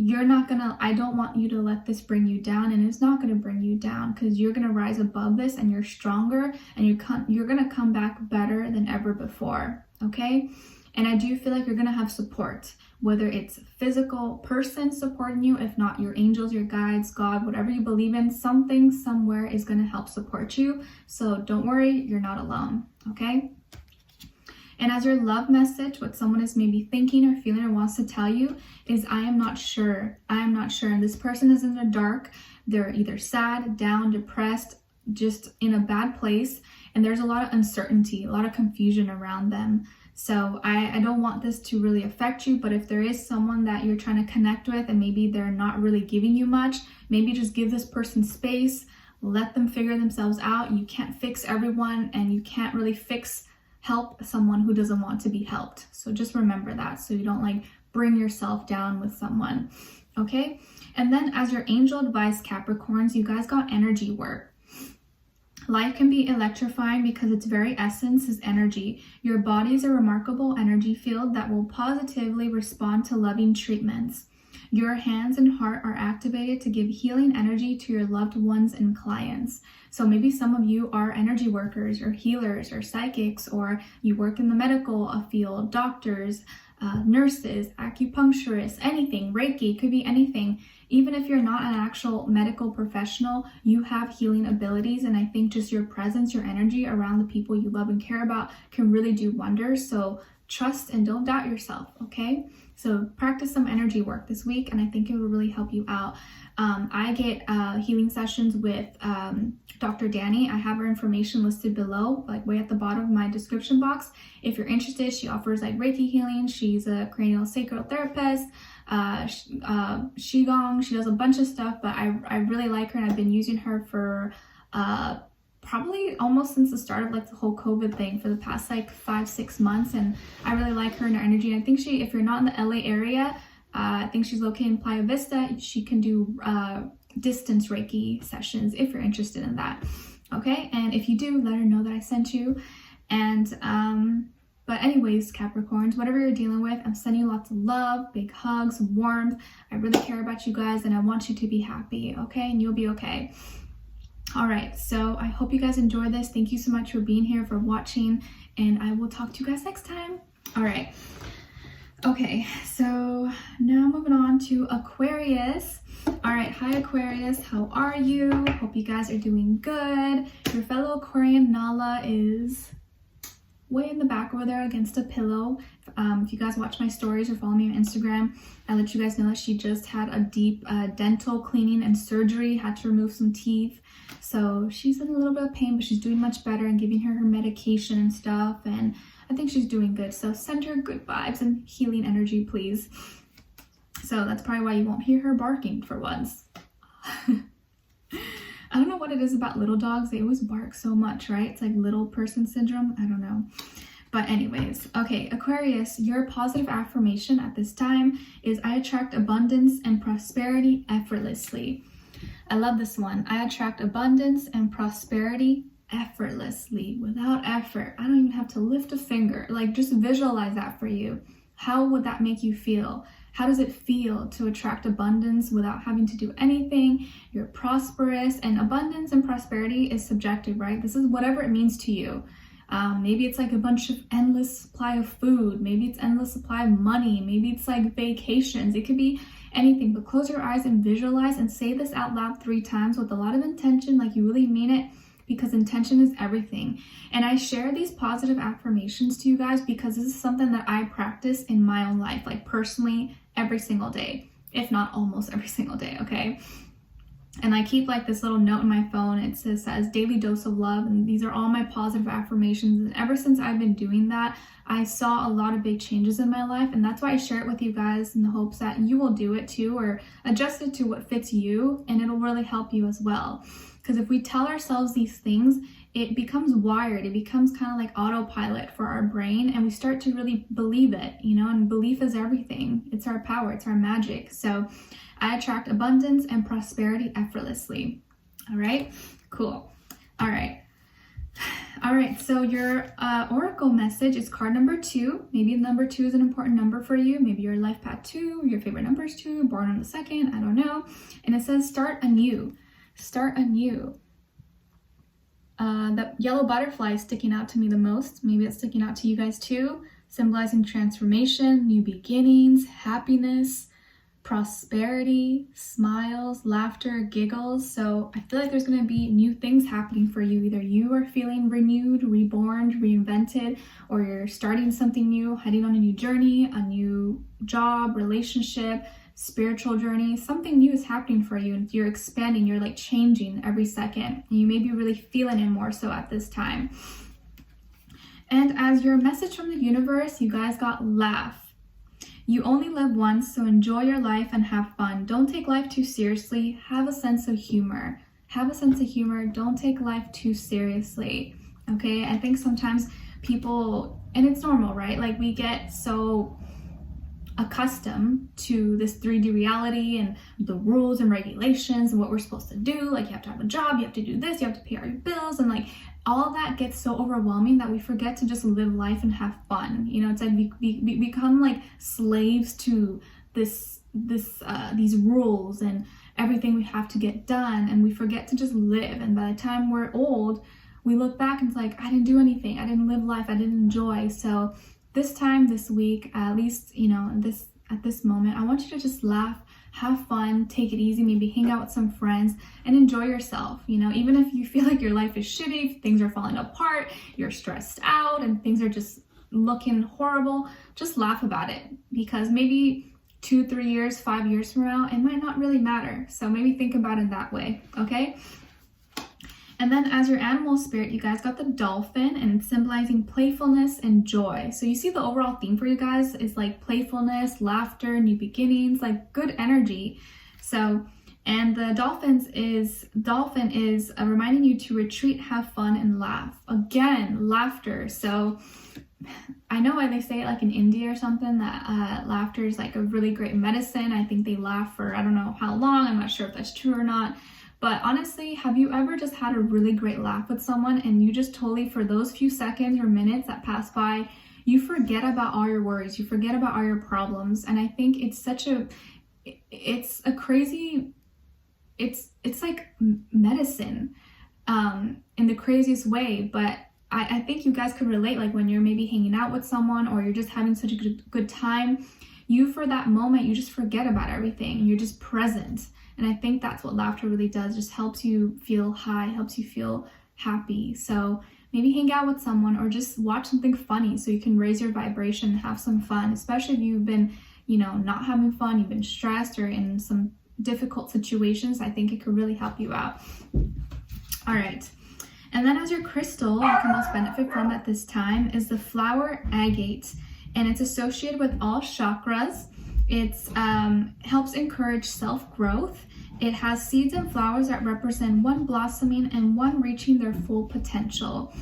I don't want you to let this bring you down, and it's not going to bring you down, because you're going to rise above this, and you're stronger, and you're going to come back better than ever before, okay? And I do feel like you're going to have support, whether it's physical person supporting you, if not your angels, your guides, God, whatever you believe in, something somewhere is going to help support you. So don't worry, you're not alone, okay? And as your love message, what someone is maybe thinking or feeling or wants to tell you is, I am not sure. I am not sure. And this person is in the dark. They're either sad, down, depressed, just in a bad place. And there's a lot of uncertainty, a lot of confusion around them. So I don't want this to really affect you, but if there is someone that you're trying to connect with and maybe they're not really giving you much, maybe just give this person space, let them figure themselves out. You can't fix everyone, and you can't really help someone who doesn't want to be helped. So just remember that, so you don't like bring yourself down with someone, okay? And then as your angel advice, Capricorns, you guys got energy work. Life can be electrifying because its very essence is energy. Your body is a remarkable energy field that will positively respond to loving treatments. Your hands and heart are activated to give healing energy to your loved ones and clients. So maybe some of you are energy workers or healers or psychics, or you work in the medical field, doctors, nurses, acupuncturists, anything, Reiki, could be anything. Even if you're not an actual medical professional, you have healing abilities, and I think just your presence, your energy around the people you love and care about can really do wonders. So trust and don't doubt yourself, okay? So practice some energy work this week, and I think it will really help you out. I get healing sessions with Dr. Danny. I have her information listed below, like way at the bottom of my description box. If you're interested, she offers like Reiki healing. She's a cranial sacral therapist, Qigong. She does a bunch of stuff, but I really like her, and I've been using her for probably almost since the start of like the whole COVID thing for the past like 5-6 months, and I really like her and her energy. I think if you're not in the LA area, I think she's located in Playa Vista. She can do distance Reiki sessions if you're interested in that. Okay, and if you do, let her know that I sent you. And but anyways, Capricorns, whatever you're dealing with, I'm sending you lots of love, big hugs, warmth. I really care about you guys, and I want you to be happy, okay? And you'll be okay. All right, so I hope you guys enjoyed this. Thank you so much for being here, for watching, and I will talk to you guys next time. All right. Okay, so now moving on to Aquarius. All right, hi Aquarius, how are you? Hope you guys are doing good. Your fellow Aquarian Nala is way in the back over there against a pillow. If you guys watch my stories or follow me on Instagram, I let you guys know that she just had a deep dental cleaning and surgery, had to remove some teeth. So she's in a little bit of pain, but she's doing much better, and giving her medication and stuff, and I think she's doing good. So send her good vibes and healing energy, please. So that's probably why you won't hear her barking for once. I don't know what it is about little dogs. They always bark so much, right? It's like little person syndrome. I don't know. But anyways, okay, Aquarius, your positive affirmation at this time is I attract abundance and prosperity effortlessly. I love this one. I attract abundance and prosperity effortlessly, without effort. I don't even have to lift a finger. Like, just visualize that for you. How would that make you feel? How does it feel to attract abundance without having to do anything? You're prosperous, and abundance and prosperity is subjective, right? This is whatever it means to you. Maybe it's like a bunch of endless supply of food. Maybe it's endless supply of money. Maybe it's like vacations. It could be anything, but close your eyes and visualize and say this out loud 3 times with a lot of intention, like you really mean it, because intention is everything. And I share these positive affirmations to you guys because this is something that I practice in my own life, like personally, every single day, if not almost every single day, okay? And I keep like this little note in my phone. It says daily dose of love, and these are all my positive affirmations. And ever since I've been doing that, I saw a lot of big changes in my life, and that's why I share it with you guys in the hopes that you will do it too, or adjust it to what fits you, and it'll really help you as well. Because if we tell ourselves these things, it becomes wired. It becomes kind of like autopilot for our brain, and we start to really believe it, you know, and belief is everything. It's our power, it's our magic. So I attract abundance and prosperity effortlessly. All right, cool. All right, so your oracle message is card number 2. Maybe number 2 is an important number for you. Maybe your life path 2, your favorite number is 2, born on the 2nd, I don't know. And it says start anew. Start anew. That yellow butterfly is sticking out to me the most. Maybe it's sticking out to you guys too, symbolizing transformation, new beginnings, happiness, prosperity, smiles, laughter, giggles. So I feel like there's going to be new things happening for you. Either you are feeling renewed, reborn, reinvented, or you're starting something new, heading on a new journey, a new job, relationship, spiritual journey. Something new is happening for you, and you're expanding, you're like changing every second, and you may be really feeling it more so at this time. And as your message from the universe, you guys got laugh. You only live once, so enjoy your life and have fun. Don't take life too seriously. Have a sense of humor. Have a sense of humor. Don't take life too seriously. Okay, I think sometimes people, and it's normal, right? Like we get so accustomed to this 3D reality and the rules and regulations and what we're supposed to do. Like you have to have a job, you have to do this, you have to pay all your bills, and like all that gets so overwhelming that we forget to just live life and have fun. You know, it's like we become like slaves to these rules and everything we have to get done, and we forget to just live. And by the time we're old, we look back and it's like, I didn't do anything, I didn't live life, I didn't enjoy. So this time, this week, at least, you know, at this moment, I want you to just laugh, have fun, take it easy, maybe hang out with some friends and enjoy yourself. You know, even if you feel like your life is shitty, things are falling apart, you're stressed out and things are just looking horrible, just laugh about it, because maybe 2, 3 years, 5 years from now, it might not really matter. So maybe think about it that way, okay? And then as your animal spirit, you guys got the dolphin, and it's symbolizing playfulness and joy. So you see the overall theme for you guys is like playfulness, laughter, new beginnings, like good energy. So, and the dolphin is reminding you to retreat, have fun, and laugh. Again, laughter. So I know why they say it like in India or something, that laughter is like a really great medicine. I think they laugh for I don't know how long. I'm not sure if that's true or not. But honestly, have you ever just had a really great laugh with someone and you just totally, for those few seconds or minutes that pass by, you forget about all your worries, you forget about all your problems? And I think it's like medicine in the craziest way. But I think you guys could relate, like when you're maybe hanging out with someone or you're just having such a good time, you for that moment, you just forget about everything. You're just present. And I think that's what laughter really does, just helps you feel high, helps you feel happy. So maybe hang out with someone or just watch something funny so you can raise your vibration and have some fun, especially if you've been, you know, not having fun, you've been stressed or in some difficult situations. I think it could really help you out. All right. And then as your crystal you can most benefit from at this time is the flower agate, and it's associated with all chakras. It helps encourage self-growth. It has seeds and flowers that represent one blossoming and one reaching their full potential.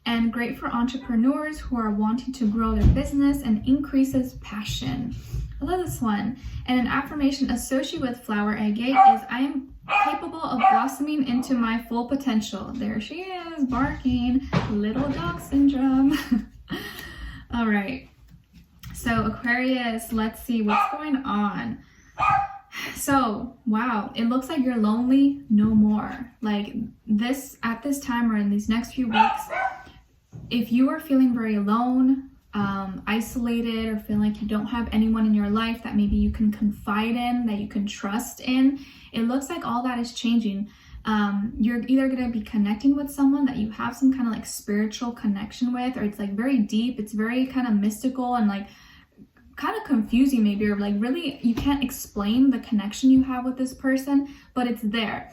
And great for entrepreneurs who are wanting to grow their business and increases passion. I love this one. And an affirmation associated with flower agate is, I am capable of blossoming into my full potential. There she is, barking, little dog syndrome. All right. So Aquarius, let's see what's going on. So, wow, it looks like you're lonely no more. Like this, at this time or in these next few weeks, if you are feeling very alone, isolated, or feeling like you don't have anyone in your life that maybe you can confide in, that you can trust in, it looks like all that is changing. You're either going to be connecting with someone that you have some kind of like spiritual connection with, or it's like very deep, it's very kind of mystical and like kind of confusing maybe, or like really you can't explain the connection you have with this person, but it's there.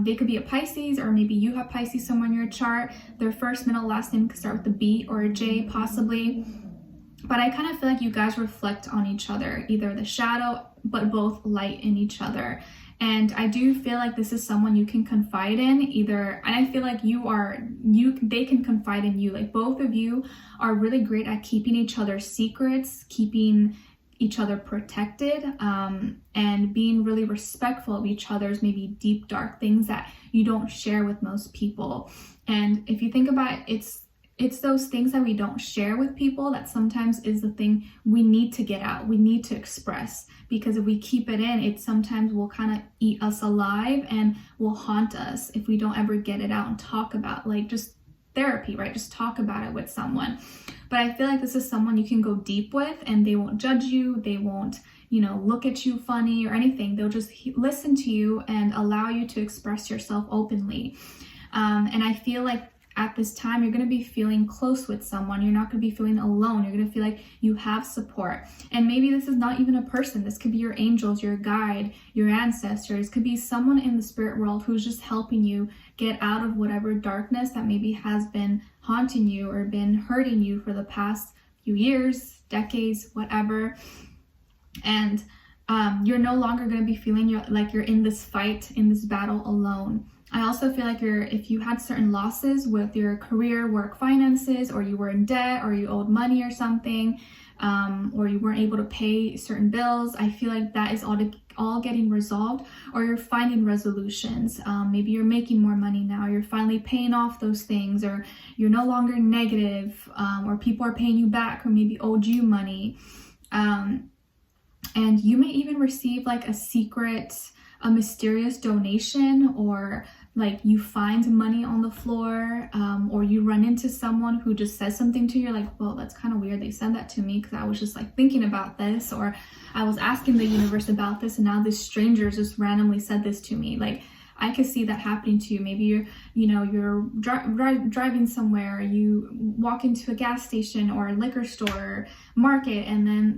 They could be a Pisces, or maybe you have Pisces somewhere in your chart. Their first, middle, last name could start with a B or a J possibly. But I kind of feel like you guys reflect on each other, either the shadow, but both light in each other. And I do feel like this is someone you can confide in, either, and I feel like they can confide in you. Like both of you are really great at keeping each other's secrets, keeping each other protected, and being really respectful of each other's maybe deep, dark things that you don't share with most people. And if you think about it, it's those things that we don't share with people that sometimes is the thing we need to get out, we need to express, because if we keep it in, it sometimes will kind of eat us alive and will haunt us if we don't ever get it out and talk about, like just therapy, right? Just talk about it with someone. But I feel like this is someone you can go deep with, and they won't judge you, they won't, you know, look at you funny or anything. They'll just listen to you and allow you to express yourself openly. And I feel like at this time, you're going to be feeling close with someone. You're not going to be feeling alone. You're going to feel like you have support. And maybe this is not even a person. This could be your angels, your guide, your ancestors. It could be someone in the spirit world who's just helping you get out of whatever darkness that maybe has been haunting you or been hurting you for the past few years, decades, whatever. And you're no longer going to be feeling like you're in this fight, in this battle alone. I also feel like if you had certain losses with your career, work, finances, or you were in debt, or you owed money or something, or you weren't able to pay certain bills, I feel like that is all getting resolved, or you're finding resolutions. Maybe you're making more money now, you're finally paying off those things, or you're no longer negative, or people are paying you back or maybe owed you money. And you may even receive like a mysterious donation, or like you find money on the floor, or you run into someone who just says something to you. You're like, well, that's kind of weird. They said that to me because I was just like thinking about this, or I was asking the universe about this, and now this stranger just randomly said this to me. Like, I could see that happening to you. Maybe you're driving somewhere, you walk into a gas station or a liquor store, or market, and then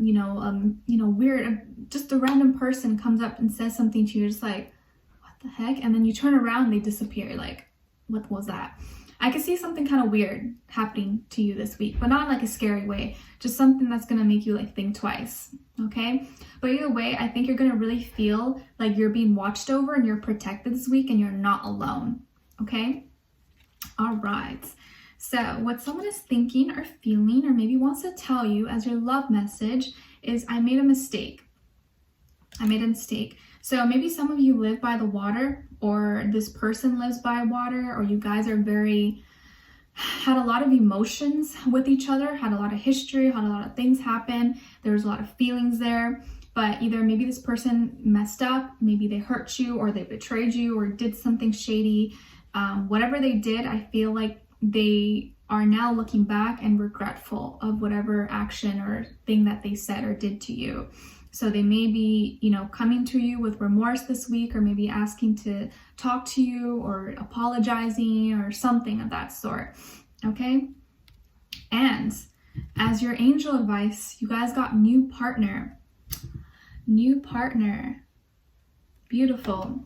weird, just a random person comes up and says something to you. You're just like, what the heck? And then you turn around, they disappear. Like, what was that? I could see something kind of weird happening to you this week, but not like a scary way, just something that's gonna make you like think twice. Okay, but either way, I think you're gonna really feel like you're being watched over and you're protected this week, and you're not alone. Okay, all right. So what someone is thinking or feeling, or maybe wants to tell you as your love message, is I made a mistake. I made a mistake. So maybe some of you live by the water, or this person lives by water, or you guys are had a lot of emotions with each other, had a lot of history, had a lot of things happen. There was a lot of feelings there, but either maybe this person messed up, maybe they hurt you, or they betrayed you, or did something shady. Whatever they did, I feel like they are now looking back and regretful of whatever action or thing that they said or did to you. So they may be, coming to you with remorse this week, or maybe asking to talk to you, or apologizing, or something of that sort. Okay? And as your angel advice, you guys got new partner. New partner. Beautiful.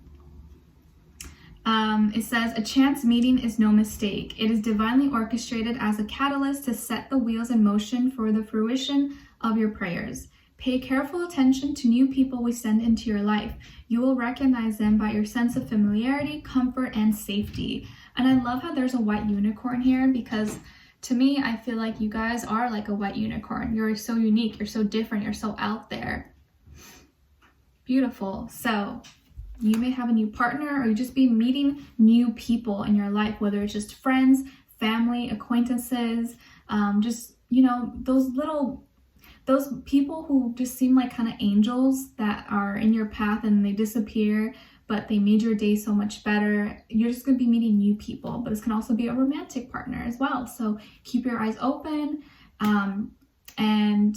It says, a chance meeting is no mistake. It is divinely orchestrated as a catalyst to set the wheels in motion for the fruition of your prayers. Pay careful attention to new people we send into your life. You will recognize them by your sense of familiarity, comfort, and safety. And I love how there's a white unicorn here, because to me, I feel like you guys are like a white unicorn. You're so unique, you're so different, you're so out there. Beautiful. So you may have a new partner, or you just be meeting new people in your life, whether it's just friends, family, acquaintances, those people who just seem like kind of angels that are in your path and they disappear, but they made your day so much better. You're just going to be meeting new people, but this can also be a romantic partner as well. So keep your eyes open, and,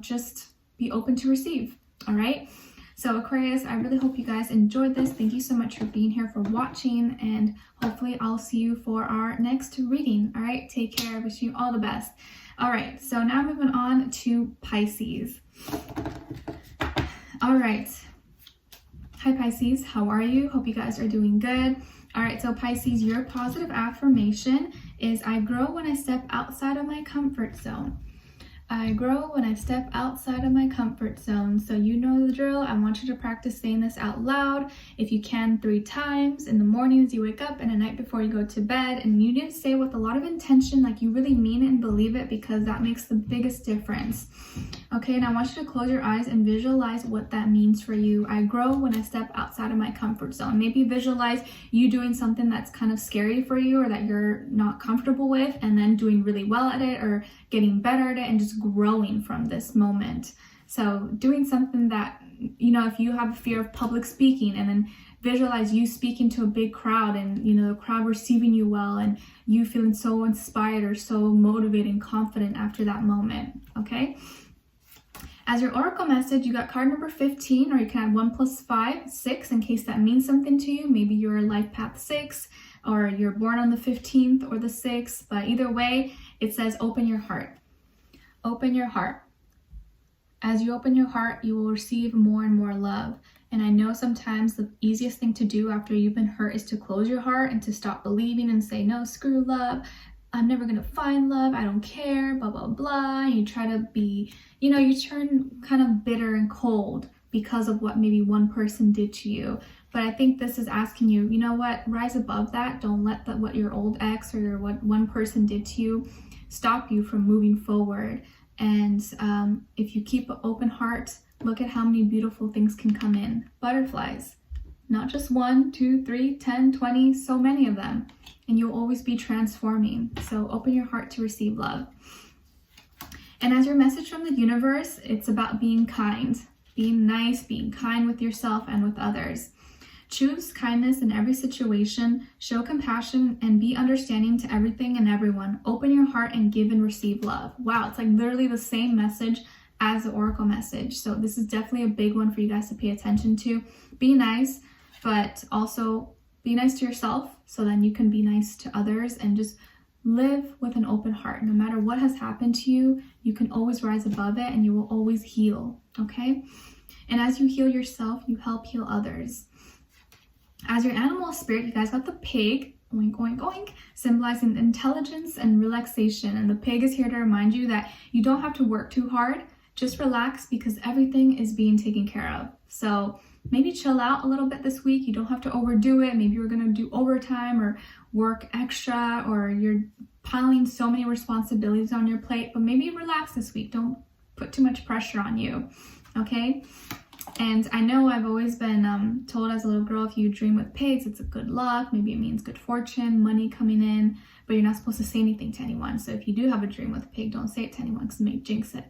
just be open to receive. All right. So Aquarius, I really hope you guys enjoyed this. Thank you so much for being here, for watching, and hopefully I'll see you for our next reading. All right. Take care. Wish you all the best. All right, so now moving on to Pisces. All right. Hi, Pisces. How are you? Hope you guys are doing good. All right, so Pisces, your positive affirmation is, I grow when I step outside of my comfort zone. I grow when I step outside of my comfort zone. So you know the drill. I want you to practice saying this out loud, if you can, 3 times in the morning as you wake up, and at night before you go to bed. And you need to say it with a lot of intention, like you really mean it and believe it, because that makes the biggest difference. Okay, and I want you to close your eyes and visualize what that means for you. I grow when I step outside of my comfort zone. Maybe visualize you doing something that's kind of scary for you, or that you're not comfortable with, and then doing really well at it, or getting better at it, and just growing from this moment. So doing something that, if you have a fear of public speaking, and then visualize you speaking to a big crowd, and the crowd receiving you well, and you feeling so inspired or so motivated and confident after that moment. Okay, as your oracle message, you got card number 15, or you can add 1 + 5, 6, in case that means something to you. Maybe you're life path 6, or you're born on the 15th or the 6th, but either way, it says open your heart. Open your heart. As you open your heart, you will receive more and more love. And I know sometimes the easiest thing to do after you've been hurt is to close your heart and to stop believing and say, no, screw love. I'm never going to find love. I don't care, blah, blah, blah. You try to be, you turn kind of bitter and cold because of what maybe one person did to you. But I think this is asking you, you know what, rise above that. Don't let what your old ex or what one person did to you stop you from moving forward. And if you keep an open heart, look at how many beautiful things can come in. Butterflies, not just 1, 2, 3, 10, 20, so many of them. And you'll always be transforming. So open your heart to receive love. And as your message from the universe, it's about being kind, being nice, being kind with yourself and with others. Choose kindness in every situation, show compassion, and be understanding to everything and everyone. Open your heart and give and receive love. Wow, it's like literally the same message as the oracle message. So this is definitely a big one for you guys to pay attention to. Be nice, but also be nice to yourself so then you can be nice to others, and just live with an open heart. No matter what has happened to you, you can always rise above it and you will always heal, okay? And as you heal yourself, you help heal others. As your animal spirit, you guys got the pig, oink, oink, oink, symbolizing intelligence and relaxation. And the pig is here to remind you that you don't have to work too hard. Just relax because everything is being taken care of. So maybe chill out a little bit this week. You don't have to overdo it. Maybe you're going to do overtime or work extra, or you're piling so many responsibilities on your plate. But maybe relax this week. Don't put too much pressure on you, okay? And I know I've always been told as a little girl, if you dream with pigs, it's a good luck. Maybe it means good fortune, money coming in, but you're not supposed to say anything to anyone. So if you do have a dream with a pig, don't say it to anyone because it may jinx it.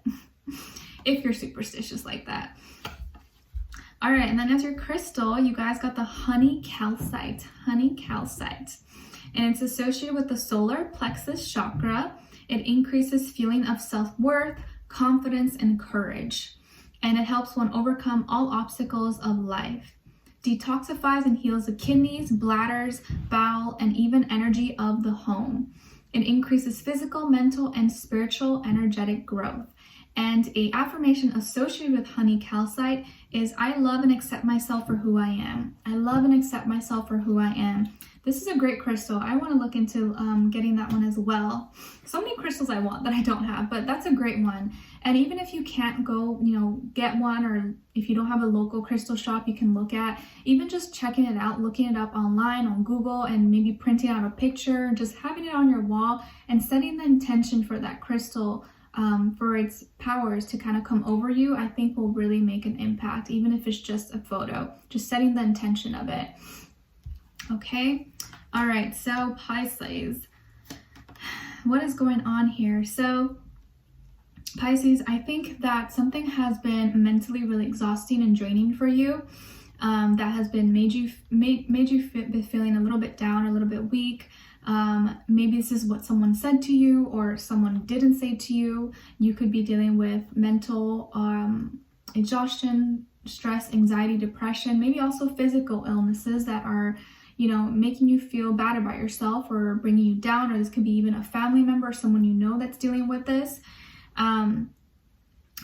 If you're superstitious like that. All right, and then as your crystal, you guys got the honey calcite. Honey calcite. And it's associated with the solar plexus chakra. It increases feeling of self-worth, confidence, and courage. And it helps one overcome all obstacles of life. Detoxifies and heals the kidneys, bladders, bowel, and even energy of the home. It increases physical, mental, and spiritual energetic growth. And a affirmation associated with honey calcite is, I love and accept myself for who I am. I love and accept myself for who I am. This is a great crystal. I want to look into getting that one as well. So many crystals I want that I don't have, but that's a great one. And even if you can't go, get one, or if you don't have a local crystal shop you can look at, even just checking it out, looking it up online on Google, and maybe printing out a picture, just having it on your wall and setting the intention for that crystal, for its powers to kind of come over you, I think will really make an impact, even if it's just a photo, just setting the intention of it. Okay. All right. So Pisces, what is going on here? So Pisces, I think that something has been mentally really exhausting and draining for you. That has been made you feeling a little bit down, a little bit weak. Maybe this is what someone said to you or someone didn't say to you. You could be dealing with mental exhaustion, stress, anxiety, depression, maybe also physical illnesses that are, making you feel bad about yourself or bringing you down, or this could be even a family member or someone that's dealing with this. But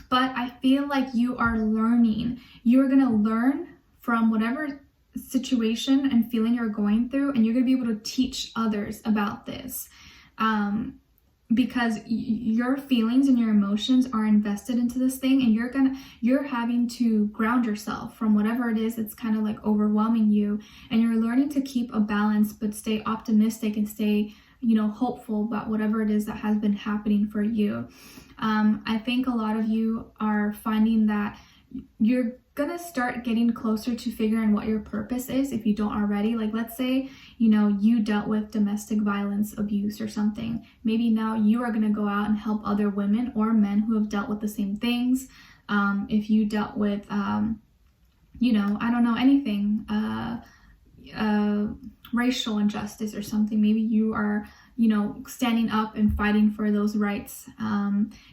I feel like you are learning. You're going to learn from whatever situation and feeling you're going through, and you're going to be able to teach others about this. Because your feelings and your emotions are invested into this thing, and you're having to ground yourself from whatever it is that's kind of like overwhelming you, and you're learning to keep a balance but stay optimistic and stay hopeful about whatever it is that has been happening for you. I think a lot of you are finding that you're gonna start getting closer to figuring what your purpose is if you don't already. Like, let's say you dealt with domestic violence abuse or something. Maybe now you are gonna go out and help other women or men who have dealt with the same things. If you dealt with I don't know, anything, racial injustice or something, maybe you are standing up and fighting for those rights.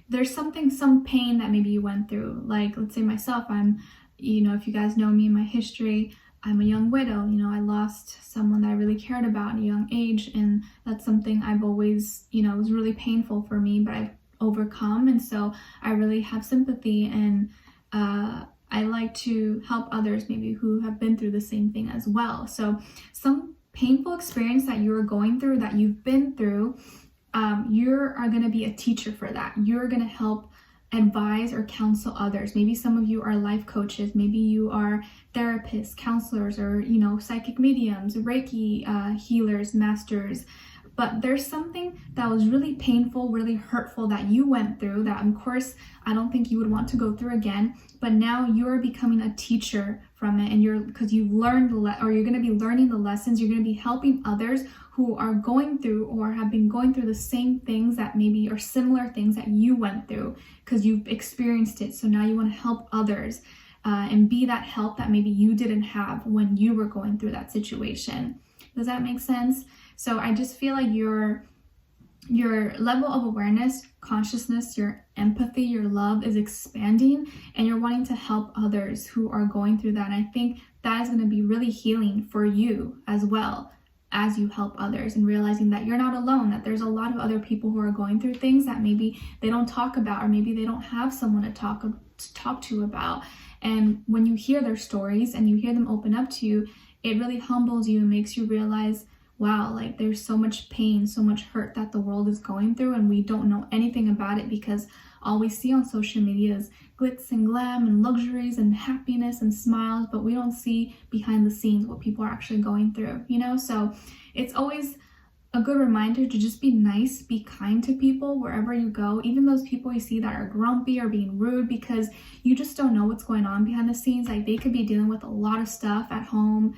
There's some pain that maybe you went through. Like, let's say myself, I'm if you guys know me and my history, I'm a young widow, you know, I lost someone that I really cared about at a young age, and that's something I've always, you know, it was really painful for me, but I've overcome, and so I really have sympathy, and I like to help others maybe who have been through the same thing as well. So some painful experience that you're going through, that you've been through, you are going to be a teacher for that. You're going to help advise or counsel others. Maybe some of you are life coaches, maybe you are therapists, counselors, or, you know, psychic mediums, Reiki healers, masters. But there's something that was really painful, really hurtful that you went through that, of course, I don't think you would want to go through again. But now you're becoming a teacher from it, and because you've learned, or you're going to be learning the lessons. You're going to be helping others who are going through or have been going through the same things that maybe are similar things that you went through, because you've experienced it. So now you want to help others and be that help that maybe you didn't have when you were going through that situation. Does that make sense? So I just feel like your level of awareness, consciousness, your empathy, your love is expanding, and you're wanting to help others who are going through that. And I think that is going to be really healing for you as well, as you help others, and realizing that you're not alone, that there's a lot of other people who are going through things that maybe they don't talk about, or maybe they don't have someone to talk to about. And when you hear their stories and you hear them open up to you, it really humbles you and makes you realize, wow, like there's so much pain, so much hurt that the world is going through, and we don't know anything about it because all we see on social media is glitz and glam and luxuries and happiness and smiles, but we don't see behind the scenes what people are actually going through, you know? So it's always a good reminder to just be nice, be kind to people wherever you go, even those people you see that are grumpy or being rude, because you just don't know what's going on behind the scenes. Like, they could be dealing with a lot of stuff at home,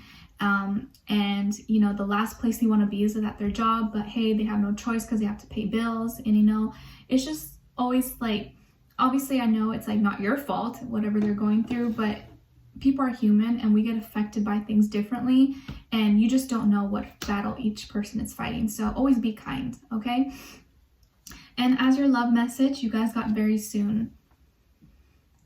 and you know, the last place they want to be is at their job, but hey, they have no choice because they have to pay bills. And you know, it's just always like, obviously I know it's like not your fault whatever they're going through, but people are human and we get affected by things differently, and you just don't know what battle each person is fighting. So always be kind, okay? And as your love message, you guys got very soon.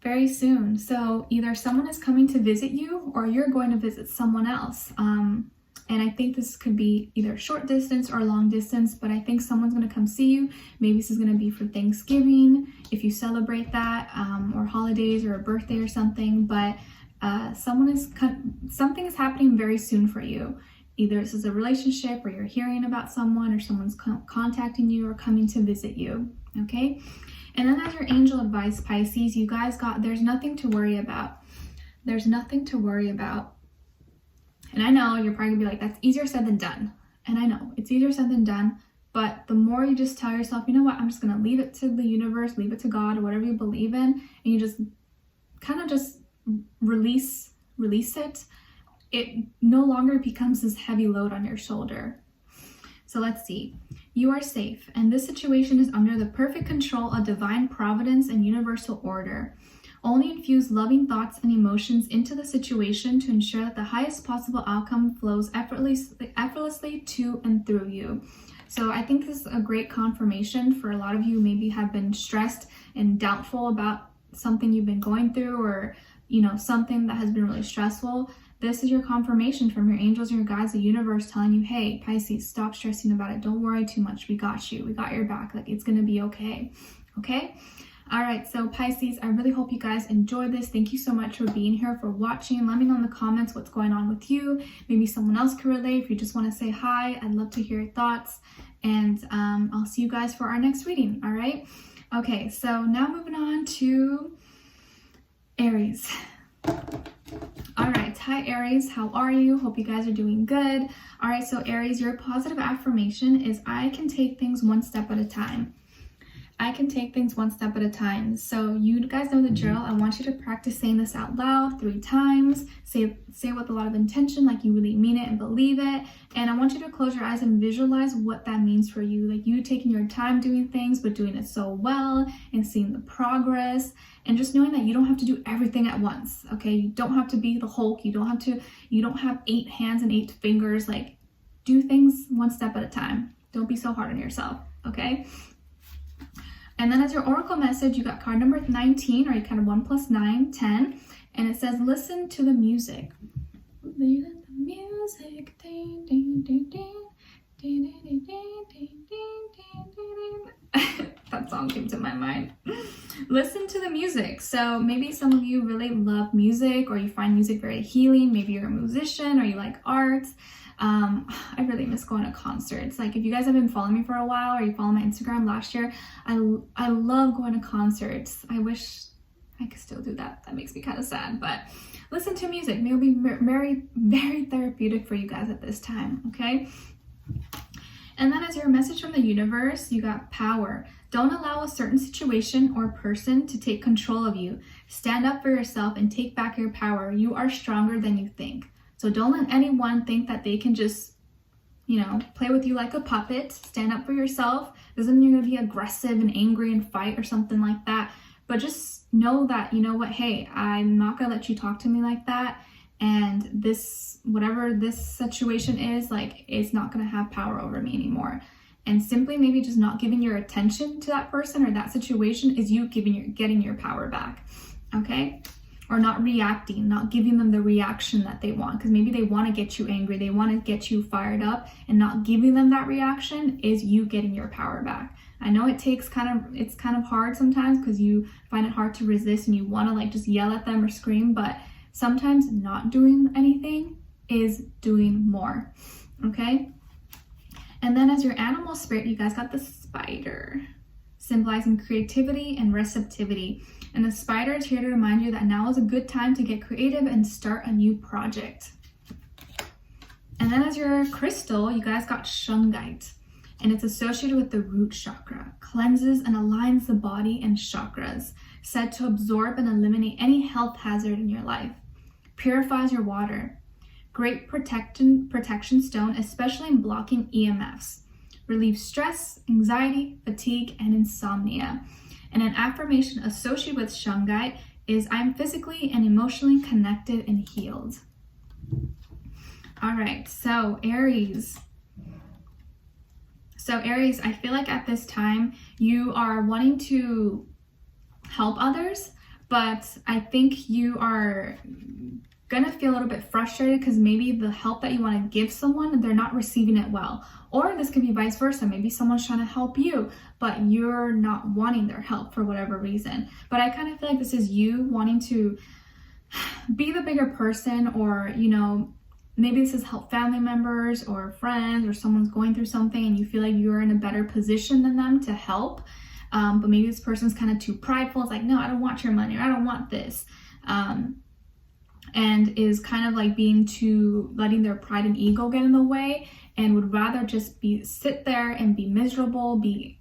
Very soon. So either someone is coming to visit you or you're going to visit someone else. And I think this could be either short distance or long distance, but I think someone's going to come see you. Maybe this is going to be for Thanksgiving, if you celebrate that, or holidays or a birthday or something. But something is happening very soon for you. Either this is a relationship, or you're hearing about someone, or someone's contacting you or coming to visit you, okay? And then as your angel advice, Pisces, you guys got, there's nothing to worry about. There's nothing to worry about. And I know you're probably gonna be like, that's easier said than done. And I know it's easier said than done, but the more you just tell yourself, you know what, I'm just gonna leave it to the universe, leave it to God, or whatever you believe in, and you just kind of just release it, it no longer becomes this heavy load on your shoulder. So let's see. You are safe, and this situation is under the perfect control of divine providence and universal order. Only infuse loving thoughts and emotions into the situation to ensure that the highest possible outcome flows effortlessly to and through you. So I think this is a great confirmation for a lot of you who maybe have been stressed and doubtful about something you've been going through, or you know, something that has been really stressful. This is your confirmation from your angels and your guides, the universe, telling you, hey, Pisces, stop stressing about it. Don't worry too much. We got you. We got your back. Like, it's going to be okay. Okay? All right. So Pisces, I really hope you guys enjoyed this. Thank you so much for being here, for watching. Let me know in the comments what's going on with you. Maybe someone else can relate. If you just want to say hi, I'd love to hear your thoughts. And I'll see you guys for our next reading. All right? Okay. So now moving on to Aries. All right, hi Aries, how are you? Hope you guys are doing good. All right, so Aries, your positive affirmation is, I can take things one step at a time. I can take things one step at a time. So you guys know the drill. I want you to practice saying this out loud 3 times. Say it with a lot of intention, like you really mean it and believe it. And I want you to close your eyes and visualize what that means for you. Like you taking your time doing things, but doing it so well, and seeing the progress, and just knowing that you don't have to do everything at once. Okay, you don't have to be the Hulk. You don't have 8 hands and 8 fingers. Like, do things one step at a time. Don't be so hard on yourself. Okay. And then as your oracle message, you got card number 19, or you kind of 1 + 9, 10. And it says, listen to the music. You let the music ding, ding, ding, ding, ding, ding, ding, ding, ding, ding, ding. That song came to my mind. Listen to the music. So maybe some of you really love music, or you find music very healing. Maybe you're a musician or you like arts. I really miss going to concerts. Like, if you guys have been following me for a while, or you follow my Instagram last year, I love going to concerts. I wish I could still do that. That makes me kind of sad, but listen to music. Maybe it'll be very, very therapeutic for you guys at this time, okay? And then as your message from the universe, you got power. Don't allow a certain situation or person to take control of you. Stand up for yourself and take back your power. You are stronger than you think. So don't let anyone think that they can just, play with you like a puppet. Stand up for yourself. Doesn't mean you're going to be aggressive and angry and fight or something like that. But just know that, you know what, hey, I'm not going to let you talk to me like that. And this, whatever this situation is, like, it's not going to have power over me anymore. And simply maybe just not giving your attention to that person or that situation is you getting your power back, okay? Or not reacting, not giving them the reaction that they want, because maybe they want to get you angry, they want to get you fired up, and not giving them that reaction is you getting your power back. I know it's kind of hard sometimes because you find it hard to resist and you want to like just yell at them or scream, but sometimes not doing anything is doing more, okay? And then as your animal spirit, you guys got the spider, symbolizing creativity and receptivity. And the spider is here to remind you that now is a good time to get creative and start a new project. And then as your crystal, you guys got shungite. And it's associated with the root chakra, cleanses and aligns the body and chakras, said to absorb and eliminate any health hazard in your life, purifies your water, great protection stone, especially in blocking EMFs, relieves stress, anxiety, fatigue, and insomnia. And an affirmation associated with shungite is, I'm physically and emotionally connected and healed. All right, so Aries. So Aries, I feel like at this time you are wanting to help others, but I think you are gonna feel a little bit frustrated because maybe the help that you want to give someone, they're not receiving it well. Or this could be vice versa. Maybe someone's trying to help you, but you're not wanting their help for whatever reason. But I kind of feel like this is you wanting to be the bigger person, or, maybe this is help family members or friends, or someone's going through something and you feel like you're in a better position than them to help. But maybe this person's kind of too prideful. It's like, no, I don't want your money, or I don't want this. And is kind of like letting their pride and ego get in the way, and would rather just sit there and be miserable, be,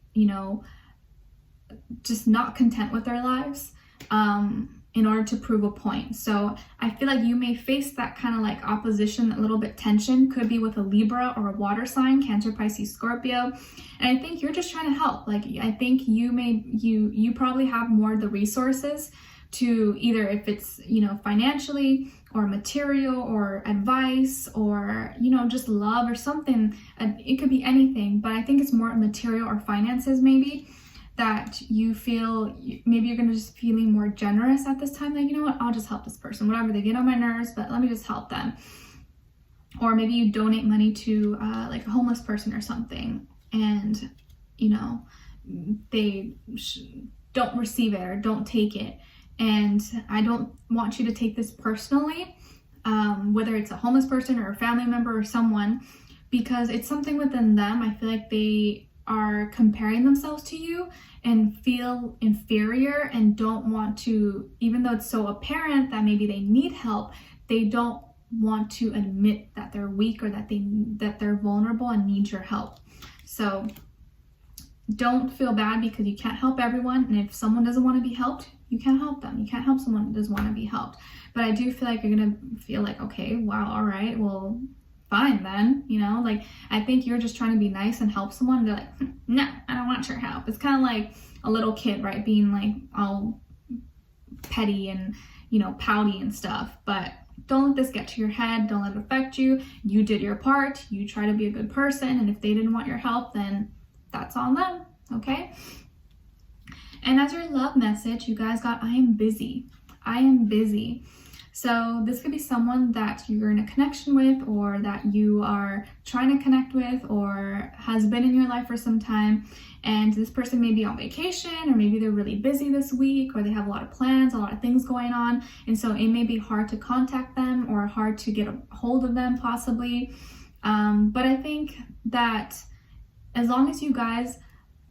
just not content with their lives, in order to prove a point. So I feel like you may face that kind of like opposition, that little bit tension, could be with a Libra or a water sign, Cancer, Pisces, Scorpio. And I think you're just trying to help. Like, I think you probably have more of the resources to either, if it's, financially or material or advice or, just love or something. It could be anything, but I think it's more material or finances maybe that you feel, maybe you're going to just feeling more generous at this time. Like, you know what, I'll just help this person, whatever, they get on my nerves, but let me just help them. Or maybe you donate money to like a homeless person or something, and, they don't receive it or don't take it. And I don't want you to take this personally, whether it's a homeless person or a family member or someone, because it's something within them. I feel like they are comparing themselves to you and feel inferior and don't want to, even though it's so apparent that maybe they need help, they don't want to admit that they're weak or that they're vulnerable and need your help. So don't feel bad because you can't help everyone. And if someone doesn't want to be helped, you can't help them. You can't help someone who doesn't want to be helped. But I do feel like you're going to feel like, okay, wow, all right, well, fine then, like, I think you're just trying to be nice and help someone. They're like, no, I don't want your help. It's kind of like a little kid, right? Being like all petty and, pouty and stuff. But don't let this get to your head. Don't let it affect you. You did your part. You try to be a good person. And if they didn't want your help, then that's on them, okay? And as your love message, you guys got, I am busy. I am busy. So this could be someone that you're in a connection with, or that you are trying to connect with, or has been in your life for some time. And this person may be on vacation, or maybe they're really busy this week, or they have a lot of plans, a lot of things going on. And so it may be hard to contact them or hard to get a hold of them possibly. But I think that as long as you guys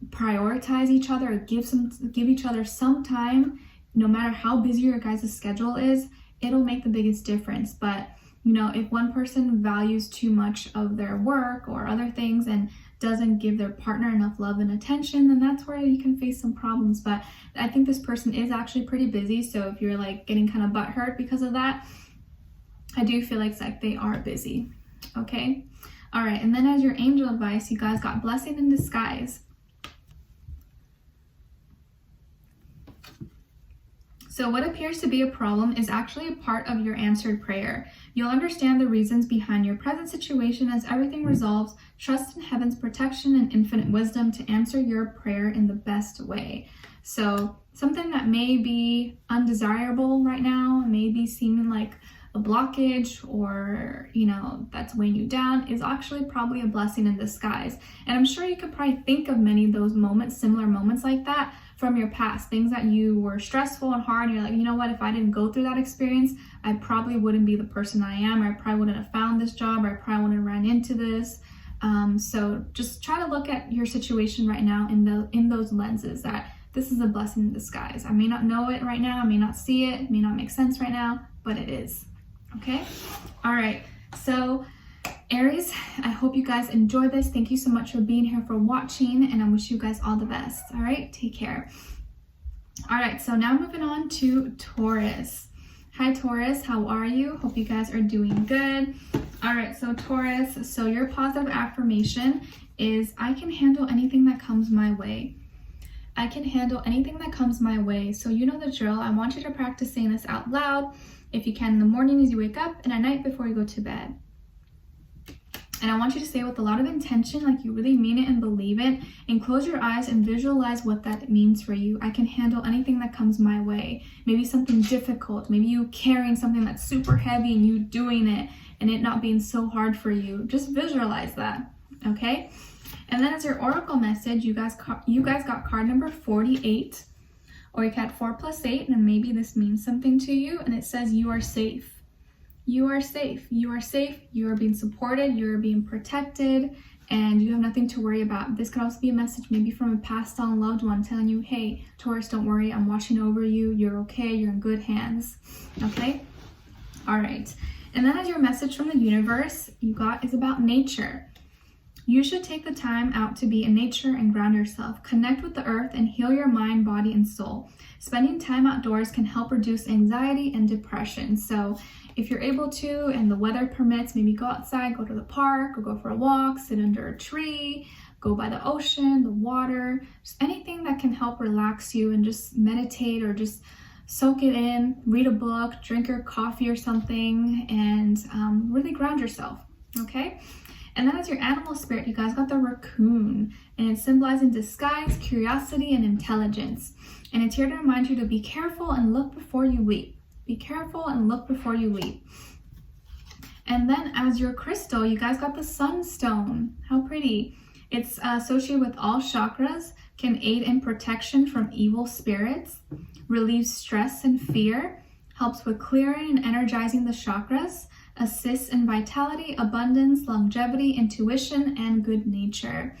prioritize each other, or give each other some time, no matter how busy your guys' schedule is, it'll make the biggest difference. But you know, if one person values too much of their work or other things and doesn't give their partner enough love and attention, then that's where you can face some problems. But I think this person is actually pretty busy, so if you're like getting kind of butthurt because of that, I do feel like it's like they are busy. Okay, all right. And then as your angel advice, you guys got blessing in disguise. So what appears to be a problem is actually a part of your answered prayer. You'll understand the reasons behind your present situation as everything resolves. Trust in heaven's protection and infinite wisdom to answer your prayer in the best way. So something that may be undesirable right now, may be seeming like a blockage, or you know, that's weighing you down, is actually probably a blessing in disguise. And I'm sure you could probably think of many of those moments, similar moments like that from your past, things that you were stressful and hard, and you're like, you know what, if I didn't go through that experience, I probably wouldn't be the person I am, or I probably wouldn't have found this job, or I probably wouldn't have ran into this. So just try to look at your situation right now in those lenses, that this is a blessing in disguise. I may not know it right now, I may not see it, it may not make sense right now, but it is. Okay, all right. So Aries, I hope you guys enjoy this. Thank you so much for being here, for watching, and I wish you guys all the best. All right, take care. All right, so now moving on to Taurus. Hi Taurus, how are you? Hope you guys are doing good. All right, so Taurus, so your positive affirmation is, I can handle anything that comes my way. I can handle anything that comes my way. So you know the drill. I want you to practice saying this out loud, if you can, in the morning as you wake up, and at night before you go to bed. And I want you to say it with a lot of intention, like you really mean it and believe it, and close your eyes and visualize what that means for you. I can handle anything that comes my way. Maybe something difficult, maybe you carrying something that's super heavy and you doing it and it not being so hard for you. Just visualize that, okay? And then as your oracle message, you guys got card number 48, or you got 4 + 8, and maybe this means something to you, and it says you are safe. You are safe. You are safe. You are being supported. You are being protected, and you have nothing to worry about. This could also be a message maybe from a passed on loved one telling you, hey, Taurus, don't worry. I'm watching over you. You're okay. You're in good hands. Okay? All right. And then as your message from the universe, you got is about nature. You should take the time out to be in nature and ground yourself. Connect with the earth and heal your mind, body, and soul. Spending time outdoors can help reduce anxiety and depression. So if you're able to and the weather permits, maybe go outside, go to the park, or go for a walk, sit under a tree, go by the ocean, the water, just anything that can help relax you, and just meditate or just soak it in, read a book, drink your coffee or something, and really ground yourself, okay? And then as your animal spirit, you guys got the raccoon, and it's symbolizing disguise, curiosity, and intelligence. And it's here to remind you to be careful and look before you leap. Be careful and look before you leap. And then as your crystal, you guys got the sunstone. How pretty. It's associated with all chakras, can aid in protection from evil spirits, relieves stress and fear, helps with clearing and energizing the chakras, assists in vitality, abundance, longevity, intuition, and good nature,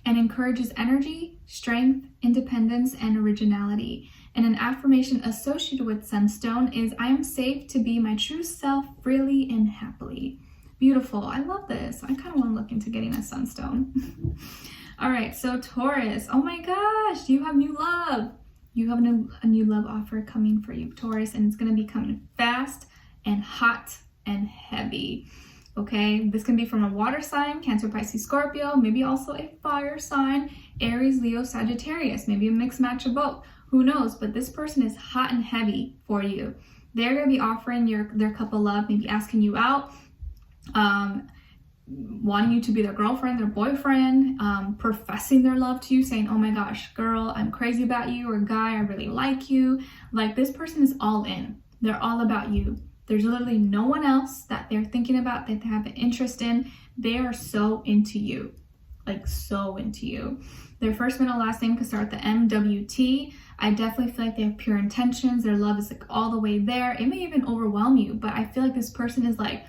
and encourages energy, strength, independence, and originality. And an affirmation associated with sunstone is, I am safe to be my true self freely and happily. Beautiful. I love this. I kind of want to look into getting a sunstone. All right, so Taurus. Oh my gosh, you have new love. You have a new love offer coming for you, Taurus, and it's going to be coming fast and hot and heavy. Okay, this can be from a water sign, Cancer, Pisces, Scorpio, maybe also a fire sign, Aries, Leo, Sagittarius, maybe a mixed match of both. Who knows? But this person is hot and heavy for you. They're going to be offering their cup of love, maybe asking you out, wanting you to be their girlfriend, their boyfriend, professing their love to you, saying, oh my gosh, girl, I'm crazy about you, or guy, I really like you. Like, this person is all in. They're all about you. There's literally no one else that they're thinking about, that they have an interest in. They are so into you, like so into you. Their first, middle, last name could start with the MWT. I definitely feel like they have pure intentions. Their love is like all the way there. It may even overwhelm you, but I feel like this person is like,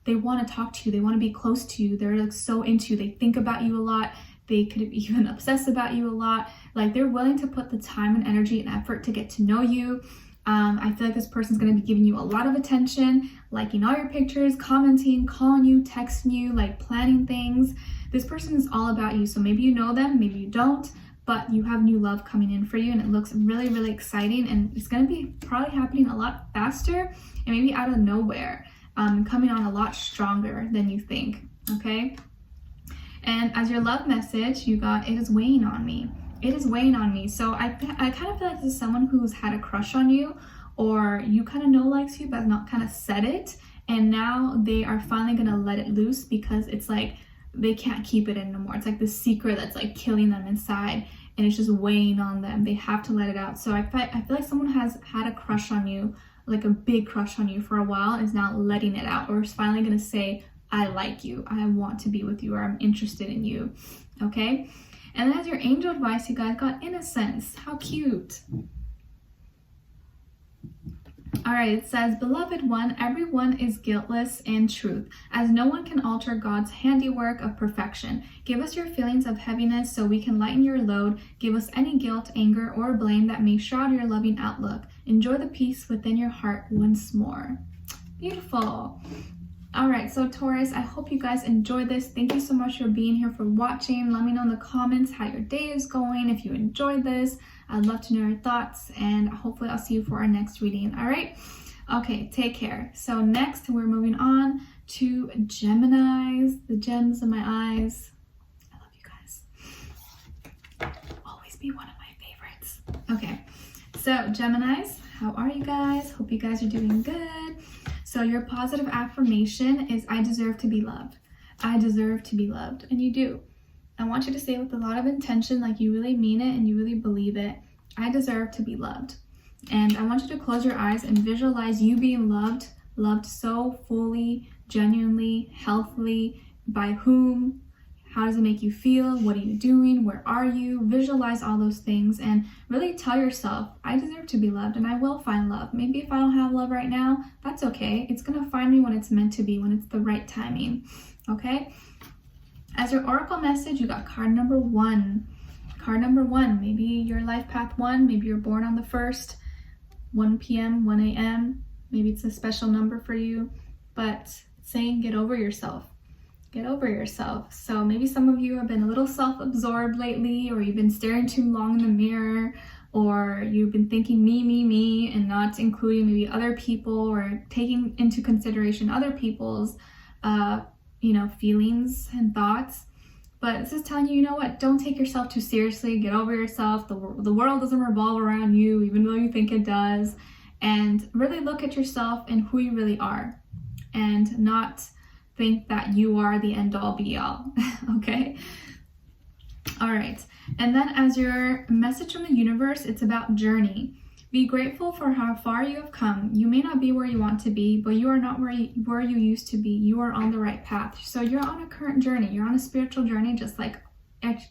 they want to talk to you. They want to be close to you. They're like so into you. They think about you a lot. They could even obsess about you a lot. Like they're willing to put the time and energy and effort to get to know you. I feel like this person's going to be giving you a lot of attention, liking all your pictures, commenting, calling you, texting you, like planning things. This person is all about you. So maybe you know them, maybe you don't, but you have new love coming in for you, and it looks really, really exciting, and it's going to be probably happening a lot faster and maybe out of nowhere, coming on a lot stronger than you think, okay? And as your love message, you got, it is weighing on me. It is weighing on me. So I kind of feel like this is someone who's had a crush on you, or you kind of know likes you but not kind of said it, and now they are finally going to let it loose because it's like they can't keep it in no more. It's like this secret that's like killing them inside, and it's just weighing on them. They have to let it out. So I feel like someone has had a crush on you, like a big crush on you for a while, and is now letting it out, or is finally going to say, I like you, I want to be with you, or I'm interested in you, okay? And then as your angel advice, you guys got innocence. How cute. All right, it says, beloved one, everyone is guiltless in truth, as no one can alter God's handiwork of perfection. Give us your feelings of heaviness so we can lighten your load. Give us any guilt, anger, or blame that may shroud your loving outlook. Enjoy the peace within your heart once more. Beautiful. All right, so Taurus, I hope you guys enjoyed this. Thank you so much for being here, for watching. Let me know in the comments how your day is going. If you enjoyed this, I'd love to know your thoughts, and hopefully I'll see you for our next reading. All right, okay, take care. So next we're moving on to Geminis, the gems in my eyes. I love you guys. Always be one of my favorites. Okay, so Geminis, how are you guys? Hope you guys are doing good. So your positive affirmation is, I deserve to be loved. I deserve to be loved. And you do. I want you to say it with a lot of intention, like you really mean it and you really believe it. I deserve to be loved. And I want you to close your eyes and visualize you being loved, loved so fully, genuinely, healthily. By whom? How does it make you feel? What are you doing? Where are you? Visualize all those things and really tell yourself, I deserve to be loved and I will find love. Maybe if I don't have love right now, that's okay. It's going to find me when it's meant to be, when it's the right timing. Okay? As your oracle message, you got card number 1. Card number 1, maybe your life path 1, maybe you're born on the 1st, 1 p.m., 1 a.m. Maybe it's a special number for you, but it's saying get over yourself. Get over yourself. So maybe some of you have been a little self-absorbed lately, or you've been staring too long in the mirror, or you've been thinking me, and not including maybe other people, or taking into consideration other people's, feelings and thoughts. But this is telling you, you know what? Don't take yourself too seriously. Get over yourself. The world doesn't revolve around you, even though you think it does. And really look at yourself and who you really are, and not think that you are the end all be all. Okay? All right. And then as your message from the universe, it's about journey. Be grateful for how far you have come. You may not be where you want to be, but you are not where you used to be. You are on the right path. So you're on a current journey. You're on a spiritual journey, just like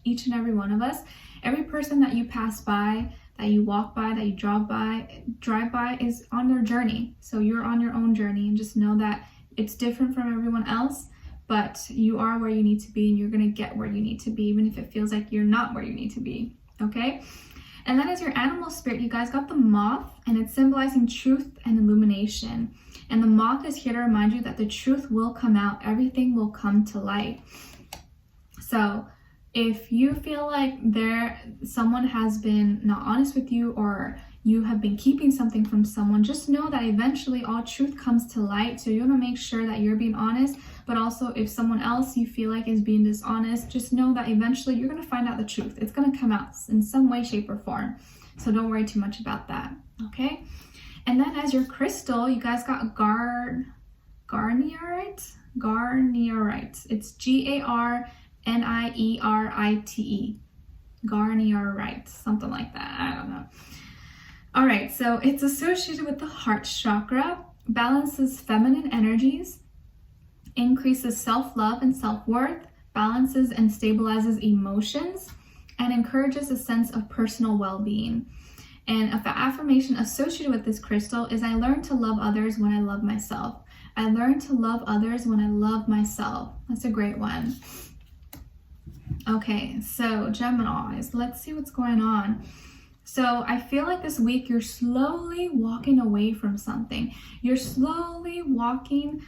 each and every one of us. Every person that you pass by, that you walk by, that you drive by is on their journey. So you're on your own journey, and just know that it's different from everyone else, but you are where you need to be, and you're going to get where you need to be, even if it feels like you're not where you need to be. Okay? And then as your animal spirit, you guys got the moth, and it's symbolizing truth and illumination. And the moth is here to remind you that the truth will come out. Everything will come to light. So if you feel like someone has been not honest with you, or you have been keeping something from someone, just know that eventually all truth comes to light. So you want to make sure that you're being honest, but also if someone else you feel like is being dishonest, just know that eventually you're going to find out the truth. It's going to come out in some way, shape, or form. So don't worry too much about that. Okay? And then as your crystal, you guys got garnierite. It's Garnierite. Garnierite. Something like that. I don't know. All right, so it's associated with the heart chakra, balances feminine energies, increases self-love and self-worth, balances and stabilizes emotions, and encourages a sense of personal well-being. And an affirmation associated with this crystal is, I learn to love others when I love myself. I learn to love others when I love myself. That's a great one. Okay, so Geminis, let's see what's going on. So I feel like this week you're slowly walking away from something. You're slowly leaving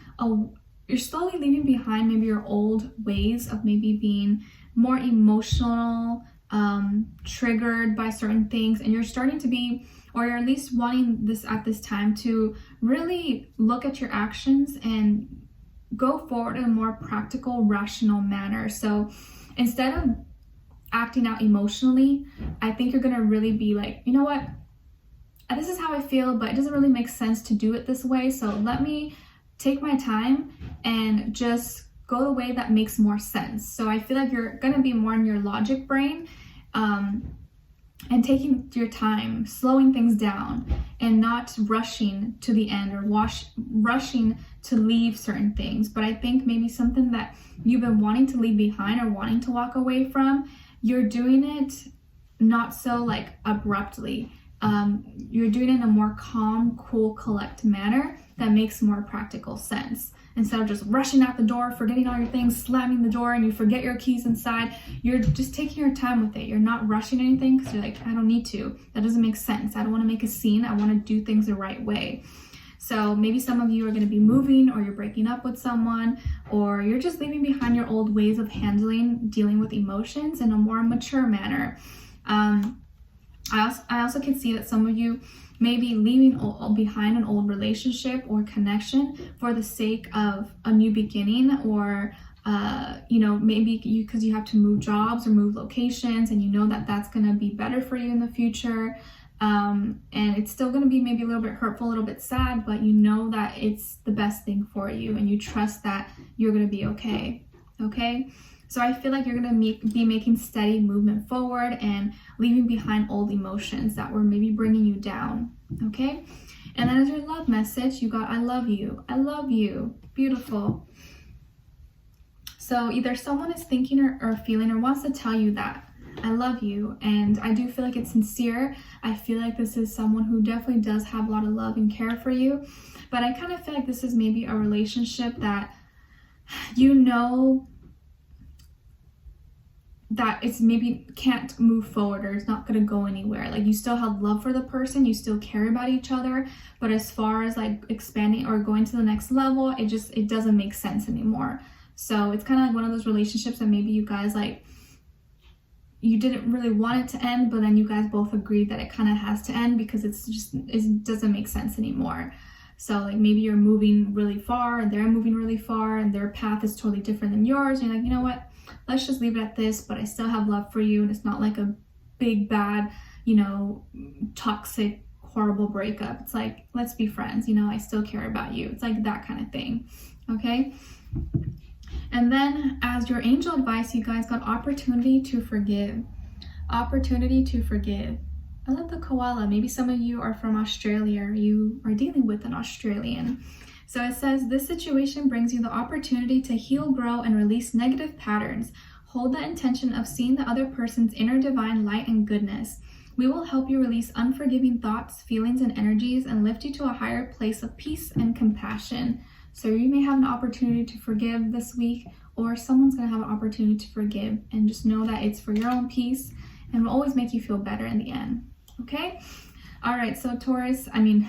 behind maybe your old ways of maybe being more emotional, triggered by certain things, and you're starting to be, or you're at least wanting this at this time to really look at your actions and go forward in a more practical, rational manner. So instead of acting out emotionally, I think you're gonna really be like, you know what, this is how I feel, but it doesn't really make sense to do it this way, so let me take my time and just go the way that makes more sense. So I feel like you're gonna be more in your logic brain, and taking your time, slowing things down, and not rushing to the end or rushing to leave certain things. But I think maybe something that you've been wanting to leave behind or wanting to walk away from, you're doing it not so like abruptly. You're doing it in a more calm, cool, collect manner that makes more practical sense. Instead of just rushing out the door, forgetting all your things, slamming the door, and you forget your keys inside, you're just taking your time with it. You're not rushing anything because you're like, I don't need to. That doesn't make sense. I don't want to make a scene. I want to do things the right way. So maybe some of you are going to be moving, or you're breaking up with someone, or you're just leaving behind your old ways of dealing with emotions in a more mature manner. I also can see that some of you may be leaving behind an old relationship or connection for the sake of a new beginning, or maybe because you have to move jobs or move locations, and you know that that's going to be better for you in the future, and it's still going to be maybe a little bit hurtful, a little bit sad, but you know that it's the best thing for you, and you trust that you're going to be okay. So I feel like you're going to be making steady movement forward and leaving behind old emotions that were maybe bringing you down, okay? And then as your love message, you got, I love you. I love you. Beautiful. So either someone is thinking or feeling or wants to tell you that, I love you. And I do feel like it's sincere. I feel like this is someone who definitely does have a lot of love and care for you. But I kind of feel like this is maybe a relationship that that it's maybe can't move forward, or it's not going to go anywhere. Like, you still have love for the person, you still care about each other, but as far as like expanding or going to the next level, it doesn't make sense anymore. So it's kind of like one of those relationships that maybe you guys like, you didn't really want it to end, but then you guys both agreed that it kind of has to end because it doesn't make sense anymore. So like maybe you're moving really far and they're moving really far and their path is totally different than yours. And you're like, you know what? Let's just leave it at this, but I still have love for you. And it's not like a big, bad, toxic, horrible breakup. It's like, let's be friends. I still care about you. It's like that kind of thing. Okay. And then as your angel advice, you guys got opportunity to forgive. Opportunity to forgive. I love the koala. Maybe some of you are from Australia, or you are dealing with an Australian. So it says, this situation brings you the opportunity to heal, grow, and release negative patterns. Hold the intention of seeing the other person's inner divine light and goodness. We will help you release unforgiving thoughts, feelings, and energies, and lift you to a higher place of peace and compassion. So you may have an opportunity to forgive this week, or someone's going to have an opportunity to forgive, and just know that it's for your own peace and will always make you feel better in the end. Okay? All right, so Taurus, maybe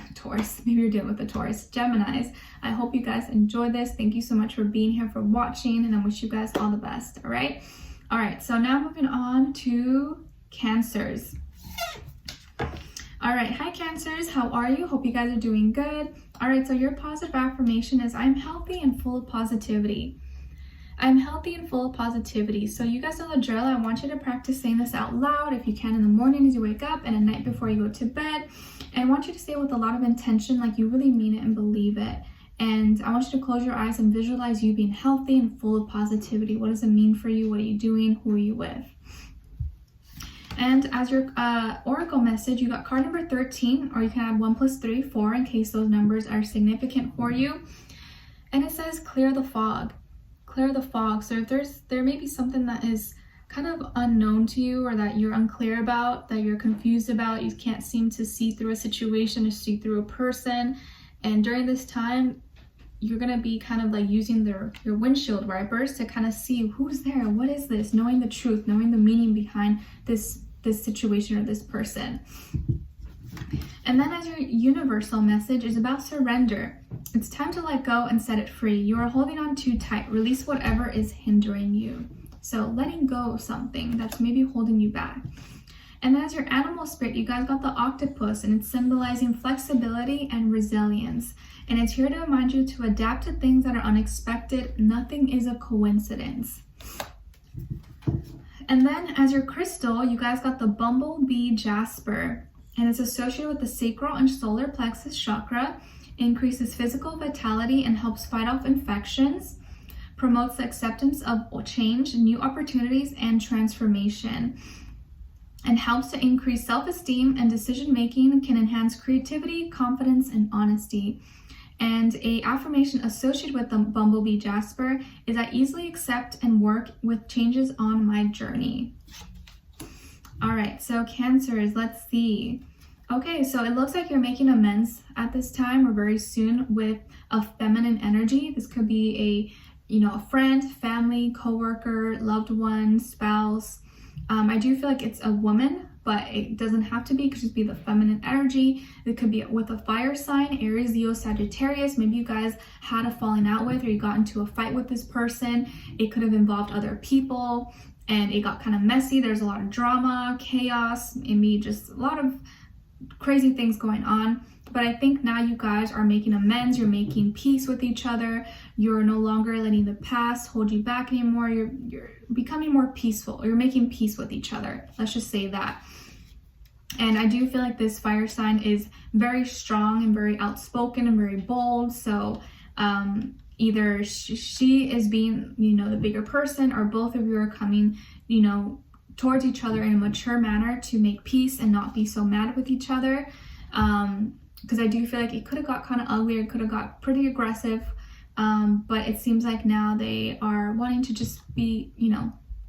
you're dealing with the Taurus. Geminis, I hope you guys enjoy this. Thank you so much for being here, for watching, and I wish you guys all the best, all right? All right, so now moving on to Cancers. All right, hi Cancers, how are you? Hope you guys are doing good. All right, so your positive affirmation is, I'm healthy and full of positivity. I'm healthy and full of positivity. So you guys know the drill. I want you to practice saying this out loud if you can in the morning as you wake up, and at night before you go to bed. And I want you to say it with a lot of intention, like you really mean it and believe it. And I want you to close your eyes and visualize you being healthy and full of positivity. What does it mean for you? What are you doing? Who are you with? And as your oracle message, you got card number 13, or you can add 1 + 3, 4, in case those numbers are significant for you. And it says clear the fog. Clear the fog. So if there may be something that is kind of unknown to you, or that you're unclear about, that you're confused about, you can't seem to see through a situation or see through a person. And during this time, you're going to be kind of like using your windshield wipers to kind of see who's there, what is this, knowing the truth, knowing the meaning behind this situation or this person. And then as your universal message is about surrender. It's time to let go and set it free. You are holding on too tight. Release whatever is hindering you. So letting go of something that's maybe holding you back. And as your animal spirit, you guys got the octopus, and it's symbolizing flexibility and resilience. And it's here to remind you to adapt to things that are unexpected. Nothing is a coincidence. And then as your crystal, you guys got the bumblebee jasper, and it's associated with the sacral and solar plexus chakra. It increases physical vitality and helps fight off infections, promotes the acceptance of change, new opportunities, and transformation, and helps to increase self-esteem and decision-making, can enhance creativity, confidence, and honesty. And a affirmation associated with the bumblebee jasper is I easily accept and work with changes on my journey. All right, so Cancers, let's see. Okay, so it looks like you're making amends at this time or very soon with a feminine energy. This could be a friend, family, coworker, loved one, spouse. I do feel like it's a woman, but it doesn't have to be. It could just be the feminine energy. It could be with a fire sign, Aries, Leo, Sagittarius. Maybe you guys had a falling out with, or you got into a fight with this person. It could have involved other people, and it got kind of messy. There's a lot of drama, chaos, maybe just a lot of crazy things going on. But I think now you guys are making amends. You're making peace with each other. You're no longer letting the past hold you back anymore. You're becoming more peaceful. You're making peace with each other. Let's just say that. And I do feel like this fire sign is very strong and very outspoken and very bold. So either she is being, the bigger person, or both of you are coming, towards each other in a mature manner to make peace and not be so mad with each other. Because I do feel like it could have got kind of ugly, or could have got pretty aggressive. But it seems like now they are wanting to just be,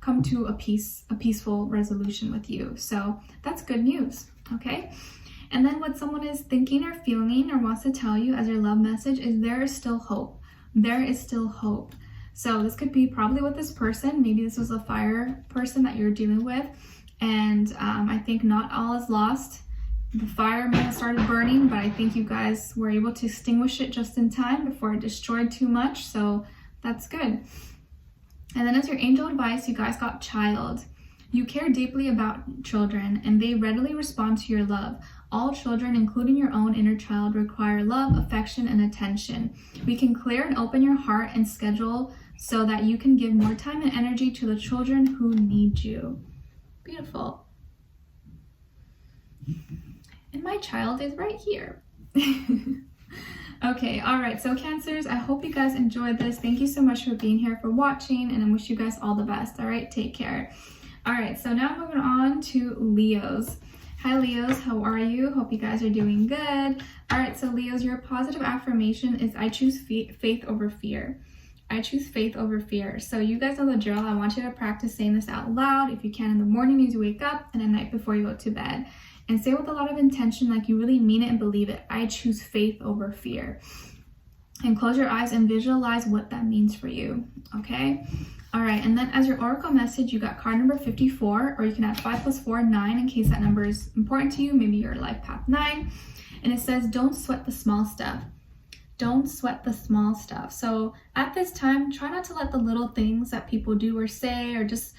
come to a peaceful resolution with you. So that's good news, okay? And then what someone is thinking or feeling or wants to tell you as your love message is there is still hope. There is still hope. So this could be probably with this person. Maybe this was a fire person that you're dealing with. And I think not all is lost. The fire may have started burning, but I think you guys were able to extinguish it just in time before it destroyed too much. So that's good. And then as your angel advice, you guys got child. You care deeply about children, and they readily respond to your love. All children, including your own inner child, require love, affection, and attention. We can clear and open your heart and schedule so that you can give more time and energy to the children who need you. Beautiful. And my child is right here. Okay, all right, so Cancers, I hope you guys enjoyed this. Thank you so much for being here, for watching, and I wish you guys all the best. All right, take care. All right, so now moving on to Leos. Hi Leos, how are you? Hope you guys are doing good. All right, so Leos, your positive affirmation is I choose faith over fear. I choose faith over fear. So you guys know the drill. I want you to practice saying this out loud if you can in the morning as you wake up, and at night before you go to bed. And say with a lot of intention, like you really mean it and believe it. I choose faith over fear. And close your eyes and visualize what that means for you, okay? All right, and then as your oracle message, you got card number 54, or you can add 5 + 4, 9, in case that number is important to you. Maybe your life path 9. And it says, don't sweat the small stuff. Don't sweat the small stuff. So at this time, try not to let the little things that people do or say, or just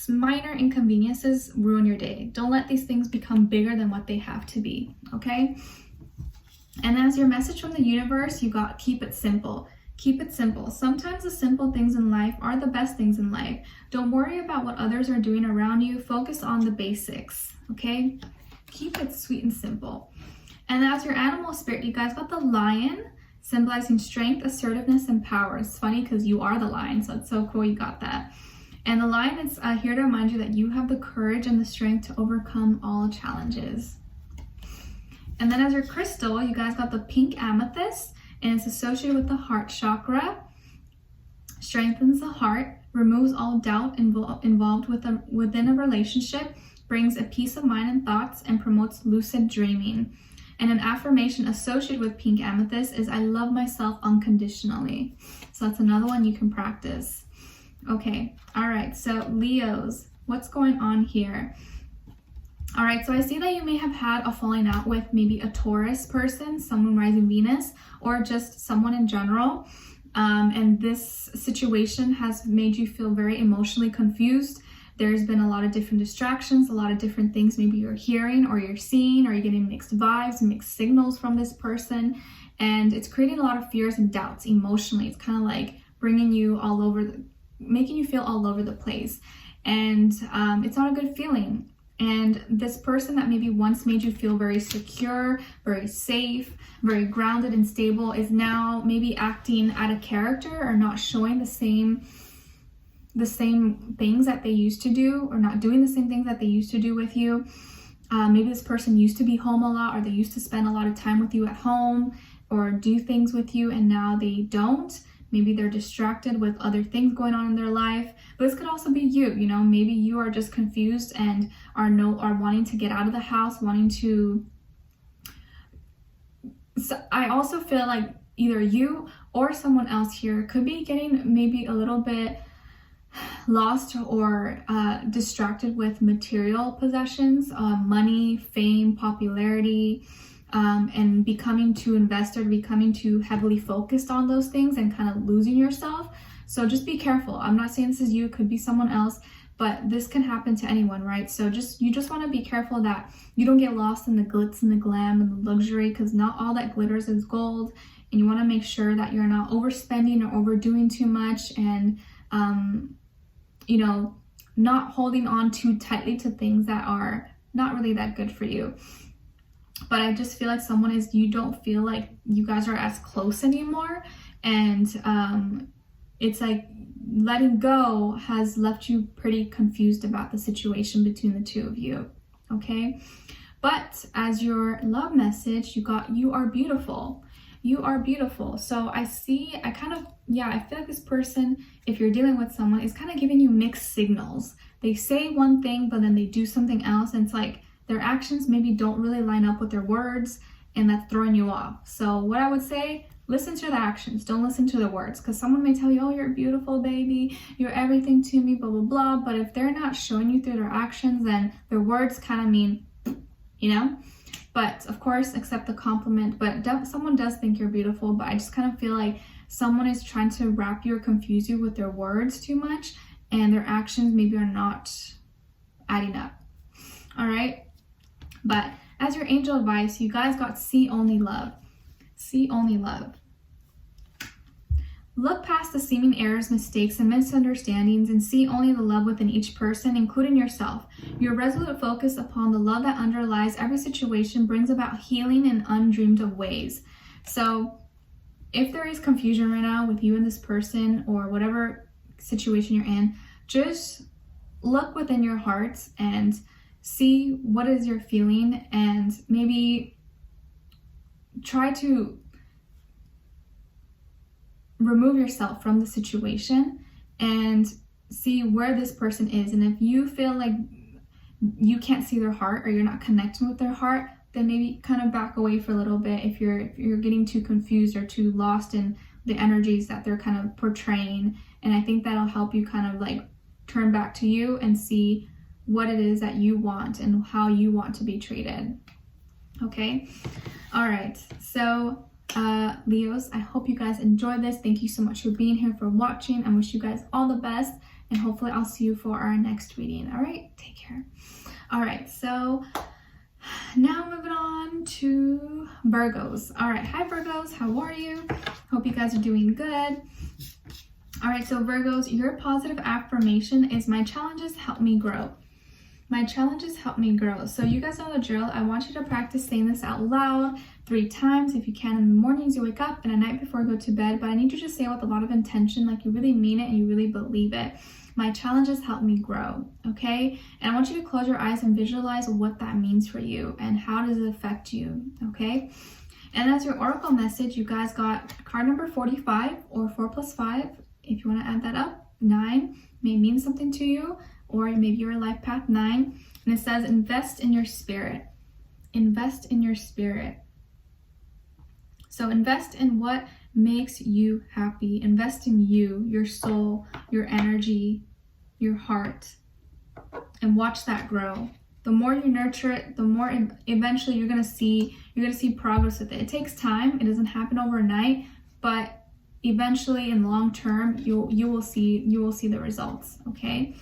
minor inconveniences ruin your day. Don't let these things become bigger than what they have to be, okay? And as your message from the universe, you got keep it simple. Keep it simple. Sometimes the simple things in life are the best things in life. Don't worry about what others are doing around you. Focus on the basics, okay? Keep it sweet and simple. And as your animal spirit, you guys got the lion, symbolizing strength, assertiveness, and power. It's funny because you are the lion, so it's so cool you got that. And the Lion is here to remind you that you have the courage and the strength to overcome all challenges. And then as your crystal, you guys got the pink amethyst, and it's associated with the heart chakra. Strengthens the heart, removes all doubt involved within a relationship, brings a peace of mind and thoughts, and promotes lucid dreaming. And an affirmation associated with pink amethyst is, I love myself unconditionally. So that's another one you can practice. Okay, all right, so Leos, what's going on here? All right, so I see that you may have had a falling out with maybe a Taurus person, someone rising Venus, or just someone in general. And this situation has made you feel very emotionally confused. There's been a lot of different distractions, a lot of different things maybe you're hearing or you're seeing, or you're getting mixed vibes, mixed signals from this person. And it's creating a lot of fears and doubts emotionally. It's kind of like bringing you all over, making you feel all over the place. And it's not a good feeling. And this person that maybe once made you feel very secure, very safe, very grounded and stable is now maybe acting out of character or not showing the same things that they used to do, or not doing the same things that they used to do with you. Maybe this person used to be home a lot, or they used to spend a lot of time with you at home or do things with you, and now they don't. Maybe they're distracted with other things going on in their life. But this could also be you, you know, maybe you are just confused and are wanting to get out of the house, wanting to. So I also feel like either you or someone else here could be getting maybe a little bit lost or distracted with material possessions, money, fame, popularity, and becoming too invested, becoming too heavily focused on those things and kind of losing yourself. So just be careful. I'm not saying this is you, it could be someone else, but this can happen to anyone, right? So you just want to be careful that you don't get lost in the glitz and the glam and the luxury, because not all that glitters is gold. And you want to make sure that you're not overspending or overdoing too much, and you know, not holding on too tightly to things that are not really that good for you. But I just feel like you don't feel like you guys are as close anymore. And it's like letting go has left you pretty confused about the situation between the two of you. Okay. But as your love message, you are beautiful. You are beautiful. So I feel like this person, if you're dealing with someone, is kind of giving you mixed signals. They say one thing, but then they do something else. And it's like their actions maybe don't really line up with their words, and that's throwing you off. So what I would say, listen to the actions, don't listen to the words, because someone may tell you, oh, you're beautiful, baby, you're everything to me, blah, blah, blah. But if they're not showing you through their actions, then their words kind of mean, you know. But of course, accept the compliment. But someone does think you're beautiful, but I just kind of feel like someone is trying to wrap you or confuse you with their words too much, and their actions maybe are not adding up. All right. But as your angel advice, you guys got see only love. See only love. Look past the seeming errors, mistakes, and misunderstandings and see only the love within each person, including yourself. Your resolute focus upon the love that underlies every situation brings about healing in undreamed of ways. So if there is confusion right now with you and this person, or whatever situation you're in, just look within your hearts and see what is you're feeling, and maybe try to remove yourself from the situation and see where this person is. And if you feel like you can't see their heart, or you're not connecting with their heart, then maybe kind of back away for a little bit if you're getting too confused or too lost in the energies that they're kind of portraying. And I think that'll help you kind of like turn back to you and see what it is that you want and how you want to be treated. Okay. All right. So Leos, I hope you guys enjoyed this. Thank you so much for being here, for watching. I wish you guys all the best, and hopefully I'll see you for our next reading. All right. Take care. All right. So now moving on to Virgos. All right. Hi, Virgos. How are you? Hope you guys are doing good. All right. So Virgos, your positive affirmation is, my challenges help me grow. My challenges help me grow. So you guys know the drill. I want you to practice saying this out loud 3 times if you can in the mornings you wake up and at night before you go to bed. But I need you to say it with a lot of intention, like you really mean it and you really believe it. My challenges help me grow, okay? And I want you to close your eyes and visualize what that means for you and how does it affect you, okay? And as your oracle message, you guys got card number 45 or 4 plus 5. If you want to add that up, 9 may mean something to you, or maybe your life path 9. And it says, invest in your spirit. Invest in your spirit. So invest in what makes you happy. Invest in you, your soul, your energy, your heart, and watch that grow. The more you nurture it, the more eventually you're gonna see progress with it. It takes time. It doesn't happen overnight, but eventually in the long term, you will see the results. Okay.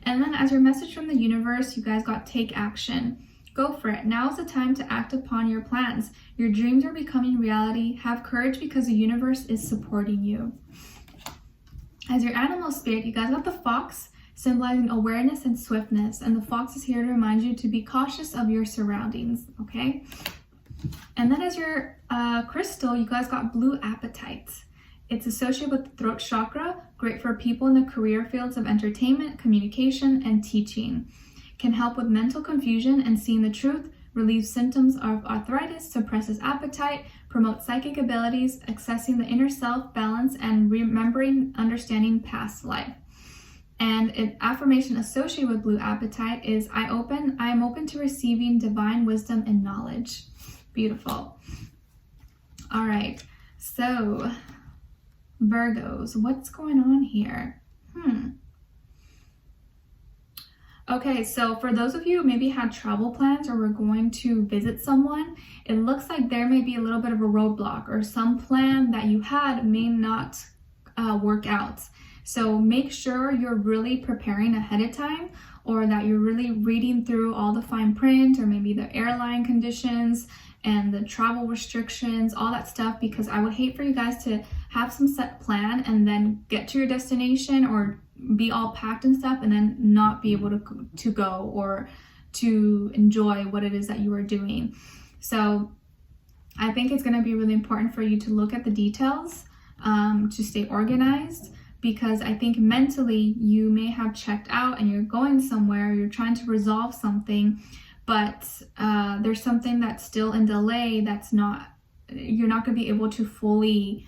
And then as your message from the universe, you guys got take action. Go for it. Now is the time to act upon your plans. Your dreams are becoming reality. Have courage because the universe is supporting you. As your animal spirit, you guys got the fox, symbolizing awareness and swiftness. And the fox is here to remind you to be cautious of your surroundings, okay? And then as your crystal, you guys got blue apatite. It's associated with the throat chakra, great for people in the career fields of entertainment, communication, and teaching. Can help with mental confusion and seeing the truth, relieves symptoms of arthritis, suppresses appetite, promotes psychic abilities, accessing the inner self, balance, and remembering, understanding past life. And an affirmation associated with blue apatite is, I am open to receiving divine wisdom and knowledge. Beautiful. All right, so Virgos, what's going on here? Okay, so for those of you who maybe had travel plans or were going to visit someone, it looks like there may be a little bit of a roadblock or some plan that you had may not work out. So make sure you're really preparing ahead of time, or that you're really reading through all the fine print, or maybe the airline conditions and the travel restrictions, all that stuff, because I would hate for you guys to have some set plan and then get to your destination or be all packed and stuff and then not be able to go or to enjoy what it is that you are doing. So I think it's going to be really important for you to look at the details, to stay organized, because I think mentally you may have checked out and you're going somewhere, you're trying to resolve something, but there's something that's still in delay that's not, you're not going to be able to fully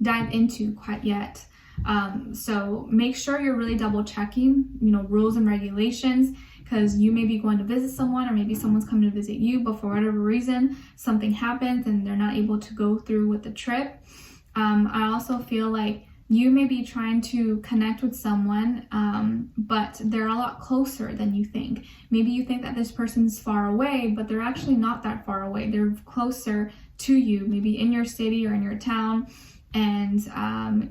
dive into quite yet. So make sure you're really double checking, rules and regulations, because you may be going to visit someone, or maybe someone's coming to visit you, but for whatever reason, something happens and they're not able to go through with the trip. I also feel like you may be trying to connect with someone, but they're a lot closer than you think. Maybe you think that this person's far away, but they're actually not that far away. They're closer to you, maybe in your city or in your town, and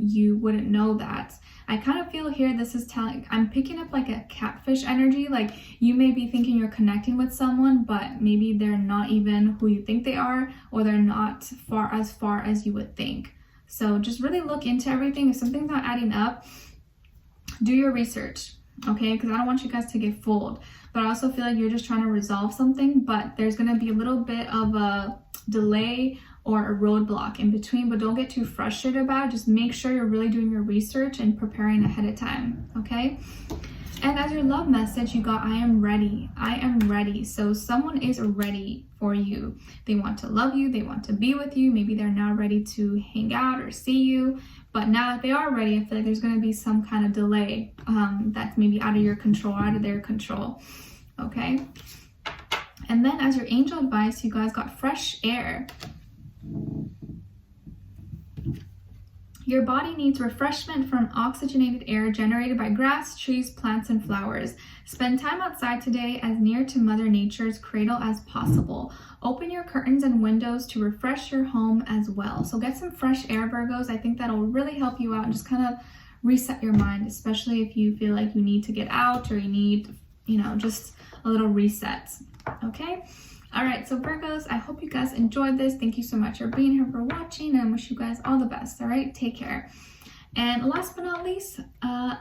you wouldn't know that. I kind of feel here, this is telling, I'm picking up like a catfish energy. Like you may be thinking you're connecting with someone, but maybe they're not even who you think they are, or they're not far as you would think. So just really look into everything. If something's not adding up, do your research, okay? Because I don't want you guys to get fooled. But I also feel like you're just trying to resolve something, but there's going to be a little bit of a delay or a roadblock in between, but don't get too frustrated about it. Just make sure you're really doing your research and preparing ahead of time, okay? And as your love message, you got, I am ready. I am ready. So someone is ready for you. They want to love you. They want to be with you. Maybe they're now ready to hang out or see you. But now that they are ready, I feel like there's going to be some kind of delay that's maybe out of your control, out of their control. Okay? And then as your angel advice, you guys got fresh air. Your body needs refreshment from oxygenated air generated by grass, trees, plants, and flowers. Spend time outside today as near to Mother Nature's cradle as possible. Open your curtains and windows to refresh your home as well. So get some fresh air, Virgos. I think that'll really help you out and just kind of reset your mind, especially if you feel like you need to get out or you need, just a little reset. Okay? All right, so Virgos, I hope you guys enjoyed this. Thank you so much for being here, for watching, and I wish you guys all the best. All right, take care. And last but not least,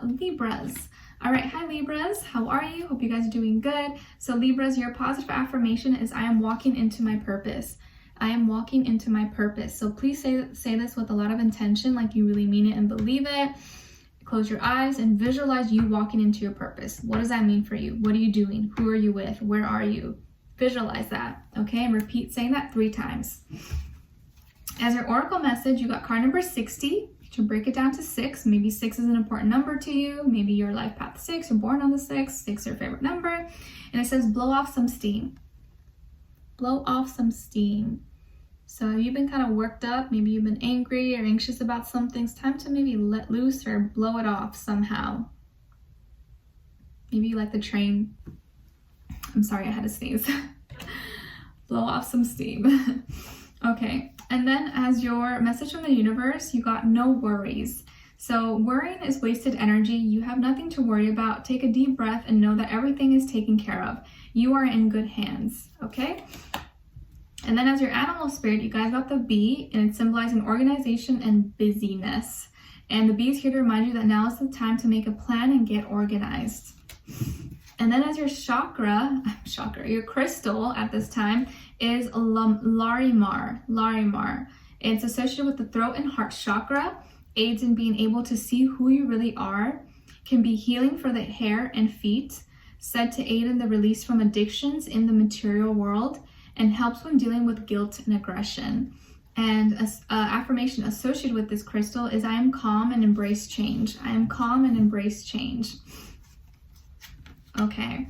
Libras. All right, hi Libras, how are you? Hope you guys are doing good. So Libras, your positive affirmation is I am walking into my purpose. I am walking into my purpose. So please say this with a lot of intention, like you really mean it and believe it. Close your eyes and visualize you walking into your purpose. What does that mean for you? What are you doing? Who are you with? Where are you? Visualize that, okay? And repeat saying that 3 times. As your oracle message, you got card number 60. To break it down to 6, maybe 6 is an important number to you. Maybe your life path 6, you're born on the 6, 6 is your favorite number. And it says blow off some steam. Blow off some steam. So you've been kind of worked up, maybe you've been angry or anxious about something. It's time to maybe let loose or blow it off somehow. Maybe you like the train. I'm sorry, I had to sneeze. Blow off some steam. Okay. And then as your message from the universe, you got no worries. So worrying is wasted energy. You have nothing to worry about. Take a deep breath and know that everything is taken care of. You are in good hands, okay? And then as your animal spirit, you guys got the bee, and it's symbolizing organization and busyness. And the bee is here to remind you that now is the time to make a plan and get organized. And then as your your crystal at this time is Larimar. It's associated with the throat and heart chakra, aids in being able to see who you really are, can be healing for the hair and feet, said to aid in the release from addictions in the material world, and helps when dealing with guilt and aggression. And an affirmation associated with this crystal is I am calm and embrace change. I am calm and embrace change. Okay,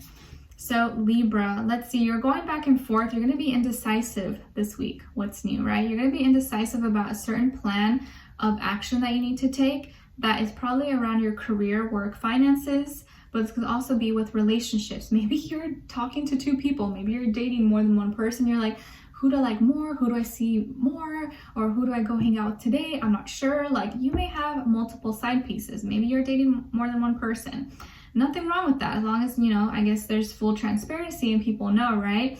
so Libra, let's see, you're going back and forth. You're going to be indecisive this week. What's new, right? You're going to be indecisive about a certain plan of action that you need to take that is probably around your career, work, finances, but it could also be with relationships. Maybe you're talking to 2 people. Maybe you're dating more than one person. You're like, who do I like more? Who do I see more? Or who do I go hang out with today? I'm not sure. Like, you may have multiple side pieces. Maybe you're dating more than one person. Nothing wrong with that, as long as, you know, I guess there's full transparency and people know, right?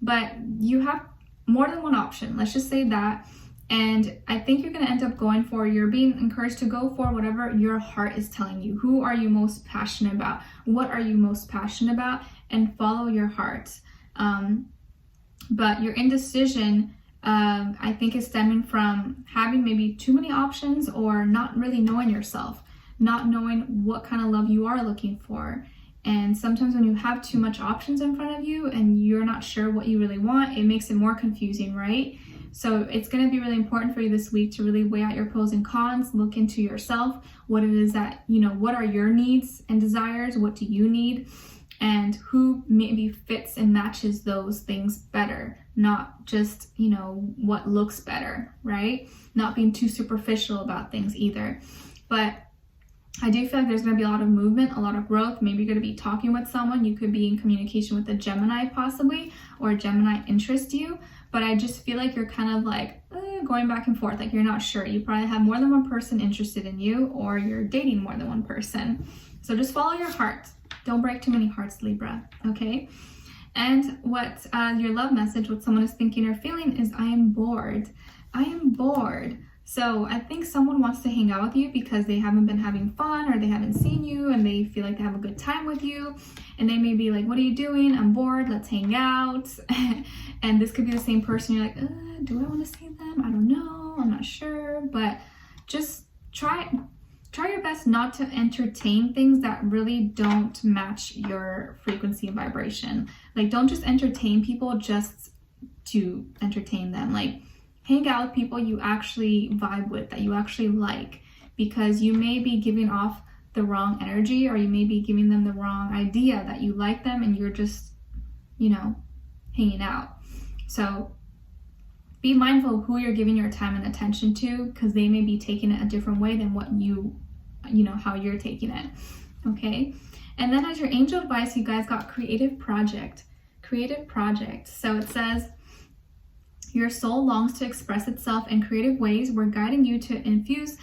But you have more than one option. Let's just say that. And I think you're going to end up you're being encouraged to go for whatever your heart is telling you. Who are you most passionate about? What are you most passionate about? And follow your heart. But your indecision, I think, is stemming from having maybe too many options or not really knowing yourself. Not knowing what kind of love you are looking for. And sometimes when you have too much options in front of you and you're not sure what you really want, it makes it more confusing, right? So it's going to be really important for you this week to really weigh out your pros and cons, look into yourself, what it is that, you know, what are your needs and desires, what do you need, and who maybe fits and matches those things better, not just, you know, what looks better, right? Not being too superficial about things either. But I do feel like there's going to be a lot of movement, a lot of growth. Maybe you're going to be talking with someone. You could be in communication with a Gemini possibly, or a Gemini interests you. But I just feel like you're kind of like going back and forth. Like you're not sure. You probably have more than one person interested in you, or you're dating more than one person. So just follow your heart. Don't break too many hearts, Libra. Okay? And what your love message, what someone is thinking or feeling is I am bored. I am bored. So I think someone wants to hang out with you because they haven't been having fun or they haven't seen you and they feel like they have a good time with you. And they may be like, what are you doing? I'm bored. Let's hang out. And this could be the same person. You're like, do I want to see them? I don't know. I'm not sure. But just try your best not to entertain things that really don't match your frequency and vibration. Like, don't just entertain people just to entertain them. Like, hang out with people you actually vibe with, that you actually like, because you may be giving off the wrong energy, or you may be giving them the wrong idea that you like them and you're just, you know, hanging out. So be mindful of who you're giving your time and attention to, because they may be taking it a different way than what you know, how you're taking it. Okay. And then as your angel advice, you guys got creative project. So it says, your soul longs to express itself in creative ways. We're guiding you to infuse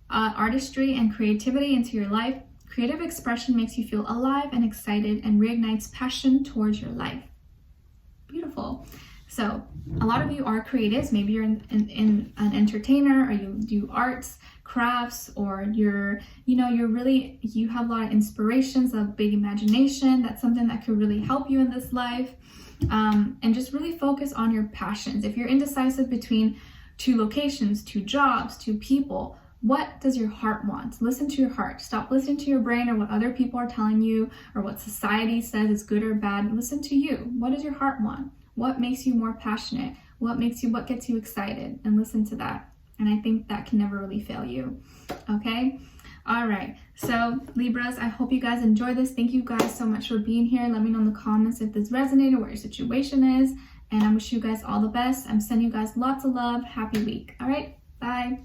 artistry and creativity into your life. Creative expression makes you feel alive and excited and reignites passion towards your life. Beautiful. So a lot of you are creatives. Maybe you're an entertainer, or you do arts, crafts, or you have a lot of inspirations, a big imagination. That's something that could really help you in this life. And just really focus on your passions. If you're indecisive between 2 locations, 2 jobs, 2 people, what does your heart want? Listen to your heart. Stop listening to your brain or what other people are telling you or what society says is good or bad. Listen to you. What does your heart want? What makes you more passionate? What gets you excited? And listen to that. And I think that can never really fail you. Okay? All right. So Libras, I hope you guys enjoy this. Thank you guys so much for being here. Let me know in the comments if this resonated, what your situation is. And I wish you guys all the best. I'm sending you guys lots of love. Happy week. All right. Bye.